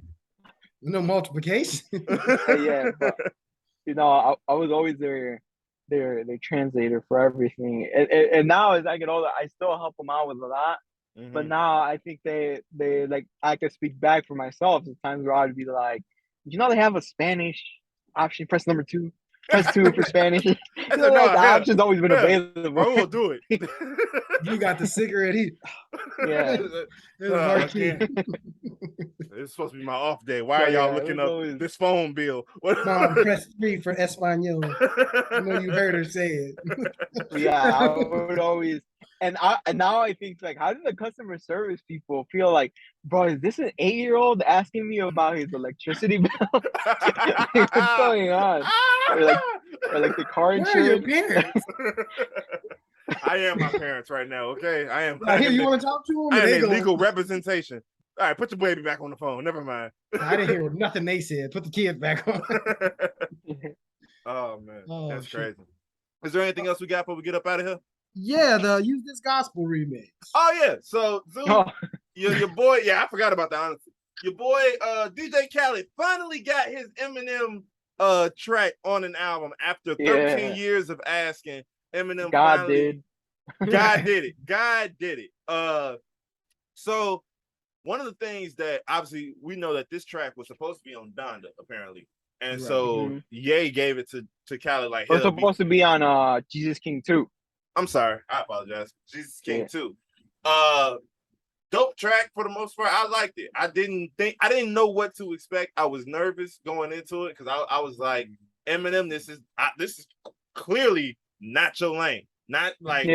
No multiplication. Yeah, but I was always their translator for everything. And now as I get older, I still help them out with a lot. But now I think they like I can speak back for myself. There's times where I'd be like, they have a Spanish option, press number 2. Press 2 for Spanish. The option's always been available. I will do it. You got the cigarette heat. Yeah. It's supposed to be my off day. Why are y'all looking up this phone bill? Mom, press 3 for Espanol. I know you heard her say it. Yeah, I would always. And now I think, like, how do the customer service people feel like, bro, is this an 8-year-old asking me about his electricity bill? What's going on? Or like the car insurance? Where are your parents? I am my parents right now, okay? I am. Here, you want to talk to them? I am a legal representation. All right, put your baby back on the phone. Never mind. I didn't hear nothing they said. Put the kids back on. Oh, man. That's crazy. Is there anything else we got before we get up out of here? Yeah, the Use This Gospel remix. Oh, yeah. So, your boy, I forgot about that, honestly. Your boy, DJ Khaled, finally got his Eminem track on an album after 13 years of asking. Eminem God did it. God did it. So one of the things that obviously we know that this track was supposed to be on Donda, apparently. And so Ye gave it to Khaled like, it was supposed to be on Jesus King 2. I'm sorry, I apologize. Jesus King 2. Dope track for the most part. I liked it. I didn't know what to expect. I was nervous going into it because I was like, Eminem, this is clearly not your lane. Not like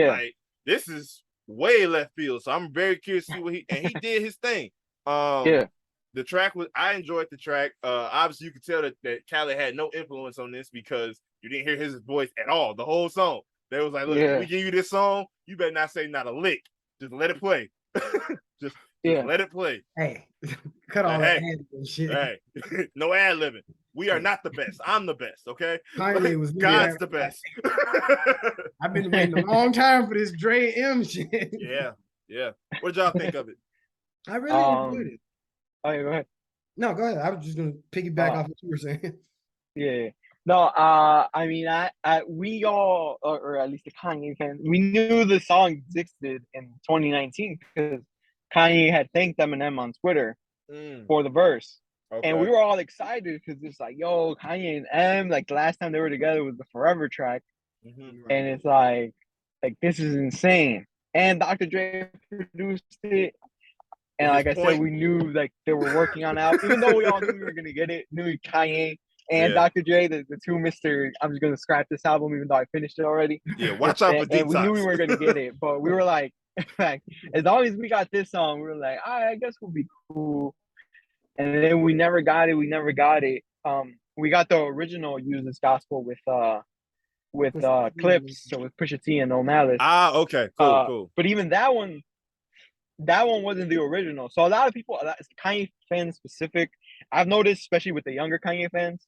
this is way left field. So I'm very curious to see what he did his thing. The track I enjoyed the track. Obviously you could tell that Khaled had no influence on this because you didn't hear his voice at all the whole song. They was like, look, if we give you this song, you better not say not a lick. Just let it play. just let it play. Hey, cut all that ad shit. Hey, no ad living. We are not the best. I'm the best. Okay, Kanye was God's the best. I've been waiting a long time for this Dre M shit. Yeah. What y'all think of it? I really enjoyed it. Oh, yeah, go ahead. No, go ahead. I was just gonna piggyback off what you were saying. Yeah. No, I mean, we all, or at least the Kanye fans, we knew the song existed in 2019 because Kanye had thanked Eminem on Twitter for the verse. Okay. And we were all excited because it's like, yo, Kanye and M, like the last time they were together was the Forever track. Mm-hmm. And it's like this is insane. And Dr. Dre produced it. And like I said, we knew like they were working on it, even though we all knew we were gonna get it. Knew Kanye and Dr. Dre, the two Mr. I'm just gonna scrap this album, even though I finished it already. Yeah, watch out for Detox. And we knew we weren't gonna get it, but we were like, in fact, as long as we got this song, we were like, I guess we'll be cool. And then we never got it. We we got the original Use This Gospel with Clips, so with Pusha T and No Malice. Okay, cool. But even that one wasn't the original. So a lot of people, Kanye fans specific, I've noticed, especially with the younger Kanye fans,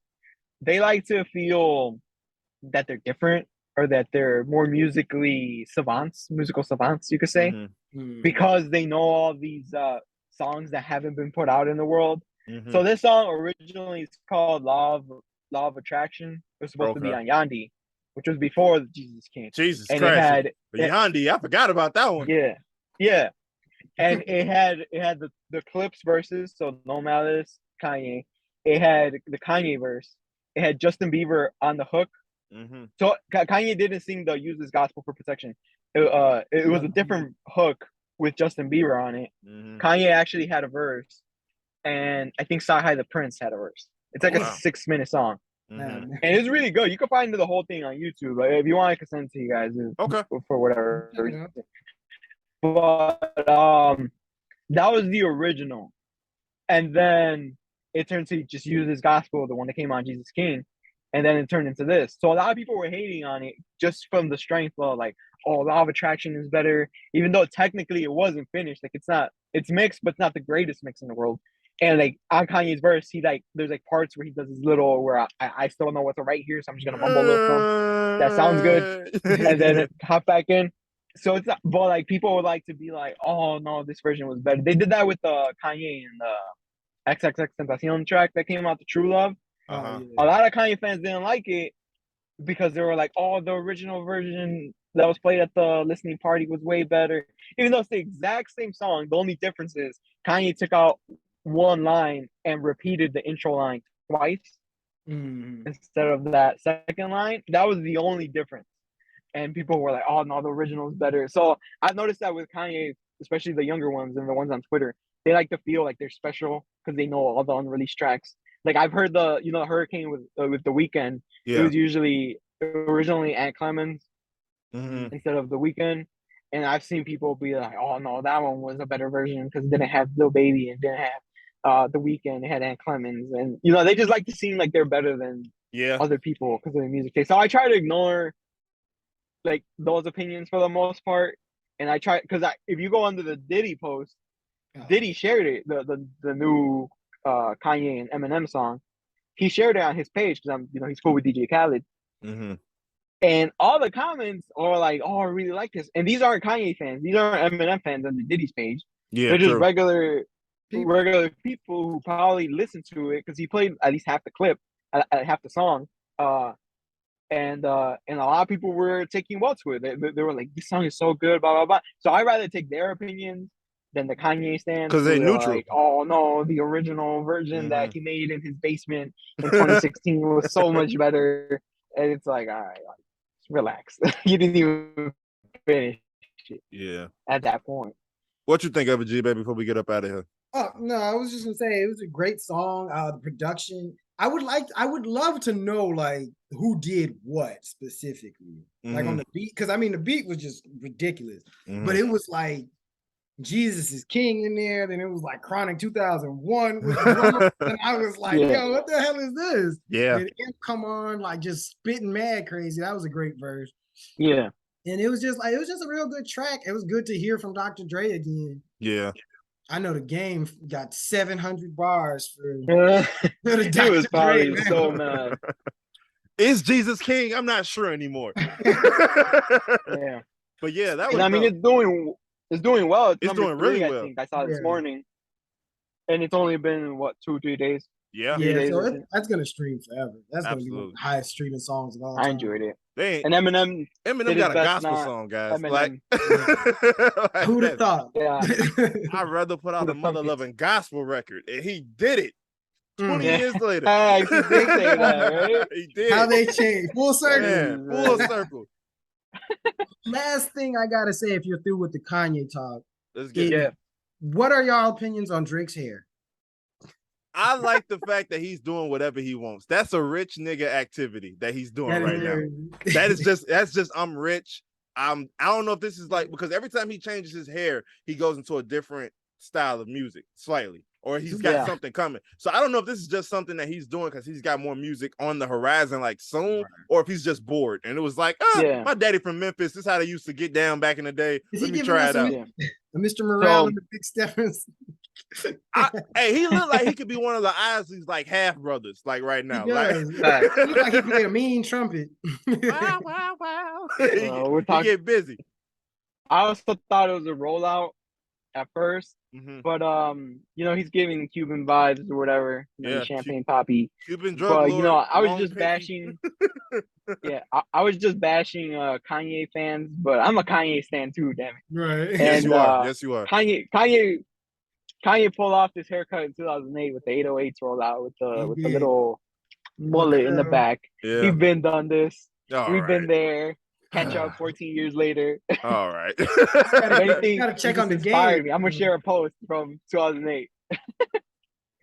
they like to feel that they're different or that they're more musical savants, you could say, because they know all these songs that haven't been put out in the world. Mm-hmm. So this song originally is called Law of Attraction. It was supposed to be on Yandi, which was before Jesus King. Jesus Christ. Yandi, I forgot about that one. Yeah. And it had the Clips verses, so No Malice, Kanye. It had the Kanye verse. It had Justin Bieber on the hook. Mm-hmm. So Kanye didn't sing the Use This Gospel for Protection. It was a different hook with Justin Bieber on it. Mm-hmm. Kanye actually had a verse, and I think Sahai the Prince had a verse. It's like a 6-minute song. Mm-hmm. And it's really good. You can find the whole thing on YouTube. Like, if you want, I can send it to you guys. For whatever reason. But that was the original, and then it turned to just Use This Gospel, the one that came on Jesus King, and then it turned into this. So a lot of people were hating on it just from the strength of like, oh, Law of Attraction is better, even though technically it wasn't finished. Like it's mixed, but it's not the greatest mix in the world. And like on Kanye's verse, there's like parts where he does his little where I still don't know what to write here, so I'm just gonna mumble a little something that sounds good, and then hop back in. So it's not, but like people would like to be like, oh no, this version was better. They did that with Kanye and the XXXTentacion track that came out, the True Love. Uh-huh. A lot of Kanye fans didn't like it because they were like, oh, the original version that was played at the listening party was way better. Even though it's the exact same song, the only difference is Kanye took out one line and repeated the intro line twice instead of that second line. That was the only difference. And people were like, oh, no, the original is better. So I've noticed that with Kanye, especially the younger ones and the ones on Twitter, they like to feel like they're special because they know all the unreleased tracks. Like I've heard the Hurricane with The Weeknd. Yeah. It was originally Ant Clemens instead of The Weeknd. And I've seen people be like, oh, no, that one was a better version because it didn't have Lil Baby and didn't have The Weeknd. It had Ant Clemens. And, they just like to seem like they're better than other people because of their music taste. So I try to ignore like those opinions for the most part, and I try because if you go under the Diddy post, Diddy shared it, the new Kanye and Eminem song. He shared it on his page because he's cool with DJ Khaled, and all the comments are like, "Oh, I really like this." And these aren't Kanye fans; these aren't Eminem fans on the Diddy's page. Yeah, they're just regular people who probably listen to it because he played at least half the clip, half the song. And a lot of people were taking well to it. They were like, "This song is so good," blah blah blah. So I rather take their opinions than the Kanye stands because they're neutral. Like, oh no, the original version that he made in his basement in 2016 was so much better. And it's like, all right, relax. You didn't even finish it. Yeah. At that point. What you think of it, G baby? Before we get up out of here. Oh no, I was just gonna say it was a great song. The production, I would love to know like who did what specifically, like on the beat, because I mean the beat was just ridiculous, but it was like Jesus is King in there. Then it was like Chronic 2001 with drums, and I was like, yo, what the hell is this? Yeah. And it come on like just spitting mad crazy. That was a great verse. Yeah. And it was just a real good track. It was good to hear from Dr. Dre again. Yeah. I know the game got 700 bars for the Dr. He was probably Dre, so mad. Is Jesus King? I'm not sure anymore. Yeah. But yeah, that was. I mean, it's doing well. It's doing really well. I think I saw this morning, and it's only been what 2-3 days. Yeah, so that's gonna stream forever. That's gonna be one of the highest streaming songs of all time. I enjoyed it. And Eminem got a gospel song, guys. Eminem. Like, who'd have thought? Yeah, I'd rather put out a mother loving gospel record, and he did it. 20 years later. He did say that, right? He did. How they changed. Full circle. Man, full circle. Last thing I gotta say, if you're through with the Kanye talk, let's get it. What are y'all opinions on Drake's hair? I like the fact that he's doing whatever he wants. That's a rich nigga activity that he's doing right now. That's just I'm rich. I don't know if this is like, because every time he changes his hair, he goes into a different style of music slightly, or he's got something coming. So I don't know if this is just something that he's doing because he's got more music on the horizon like soon, or if he's just bored. And it was like, my daddy from Memphis, this is how they used to get down back in the day. Let me try it out. Mr. Morale and the Big Steppers. Hey, he looked like he could be one of the Isley's like half brothers, like right now. He looked like he played a mean trumpet. Wow. We're talking. He get busy. I also thought it was a rollout at first, but he's giving Cuban vibes or whatever. Champagne Poppy. Cuban drug lord, I was just bashing. I was just bashing Kanye fans, but I'm a Kanye stan too. Damn it. Right. Yes, you are. Yes, you are. Kanye pulled off this haircut in 2008 with the 808s rolled out with the little mullet in the back. Yeah. He's been done this. We've been there. Catch up 14 years later. All right. Gotta check on the game. Me. I'm gonna share a post from 2008.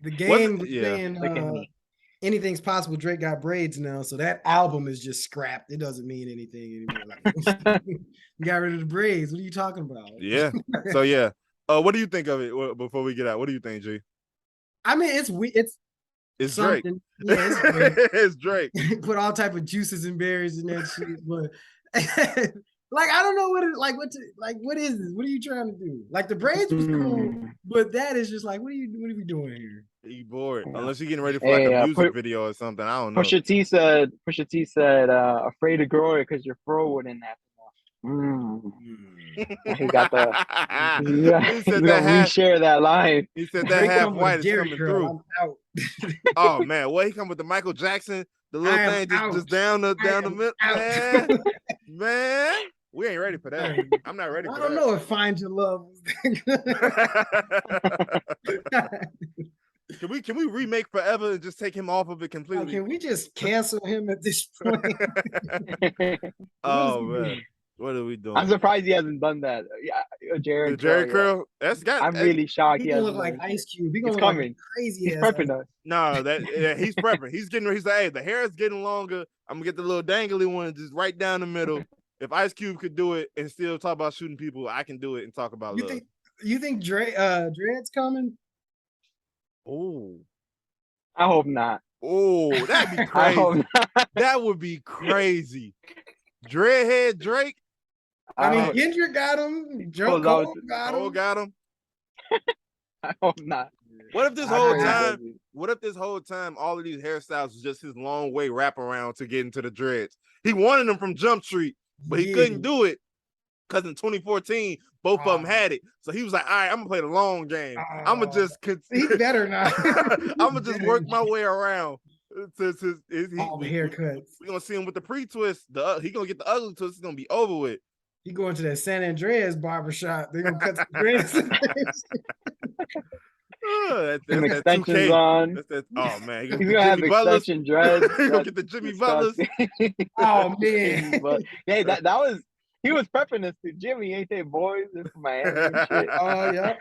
The game was saying anything's possible. Drake got braids now, so that album is just scrapped. It doesn't mean anything anymore. You got rid of the braids. What are you talking about? Yeah. So yeah. What do you think of it before we get out? What do you think, G? I mean, it's Drake. Yeah, it's Drake. It's Drake. Put all type of juices and berries in that shit, but like I don't know what is this? What are you trying to do? Like the braids was cool, but that is just like what are we doing here? You bored unless you're getting ready for like a music video or something. I don't know. Pusha T said, afraid to grow it because your fro wouldn't happen. He got he said that share that line. He said that half white is coming through. Oh man, he come with the Michael Jackson, the little thing just down the middle. Man, we ain't ready for that. I'm not ready for that. I don't know if Find Your Love was Can we remake Forever and just take him off of it completely? Can we just cancel him at this point? Oh man. What are we doing? I'm surprised he hasn't done that. Yeah, Jerry Curl. I'm really shocked. He gonna look like Ice Cube. He gonna look coming. Like crazy. He's prepping us. No, he's prepping. He's like, hey, the hair is getting longer. I'm gonna get the little dangly one just right down the middle. If Ice Cube could do it and still talk about shooting people, I can do it and talk about love. You think Dread's coming? Oh, I hope not. Oh, that'd be crazy. That would be crazy. Dreadhead Drake. I mean, Kendrick got him. Joe Cole got him. I hope not. What if this whole time all of these hairstyles was just his long way wraparound to get into the dreads? He wanted them from Jump Street, but he couldn't do it because in 2014 both of them had it. So he was like, all right, I'm gonna play the long game. I'm gonna just he better not. I'm gonna just work my way around. All the haircuts. We're gonna see him with the pre-twist. He gonna get the ugly twist. It's gonna be over with. He going to that San Andreas barbershop. They're gonna cut the dreads. Some extensions on. Oh man, he's gonna have extension dreads. He's gonna get the Jimmy Butlers. Oh man, but hey, that was he was prepping us to Jimmy, ain't they boys? This is Miami and shit. Oh yeah.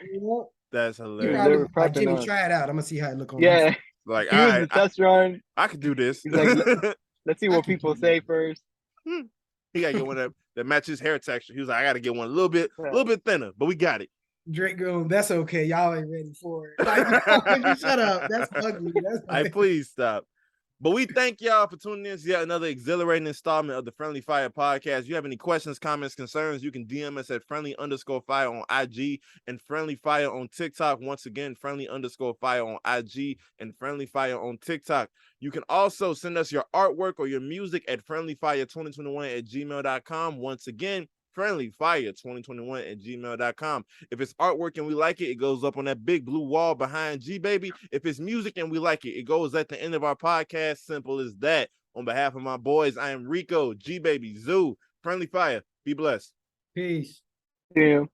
That's hilarious. Like, Jimmy, try it out. I'm gonna see how it look on. Yeah. Like, He was the test run. I could do this. He's like, let's see what people say first. He gotta get one that matches his hair texture. He was like, I gotta get one a little bit thinner, but we got it. Drake going, that's okay. Y'all ain't ready for it. Like, you shut up. That's ugly. Please stop. But we thank y'all for tuning in to yet another exhilarating installment of the Friendly Fire podcast. If you have any questions, comments, concerns, you can DM us at friendly_fire on IG and Friendly Fire on TikTok. Once again, friendly_fire on IG and Friendly Fire on TikTok. You can also send us your artwork or your music at friendlyfire2021@gmail.com. Once again, friendlyfire2021@gmail.com. If it's artwork and we like it, it goes up on that big blue wall behind G Baby. If it's music and we like it, it goes at the end of our podcast. Simple as that. On behalf of my boys, I am Rico, G Baby, Zoo, Friendly Fire. Be blessed. Peace. Yeah.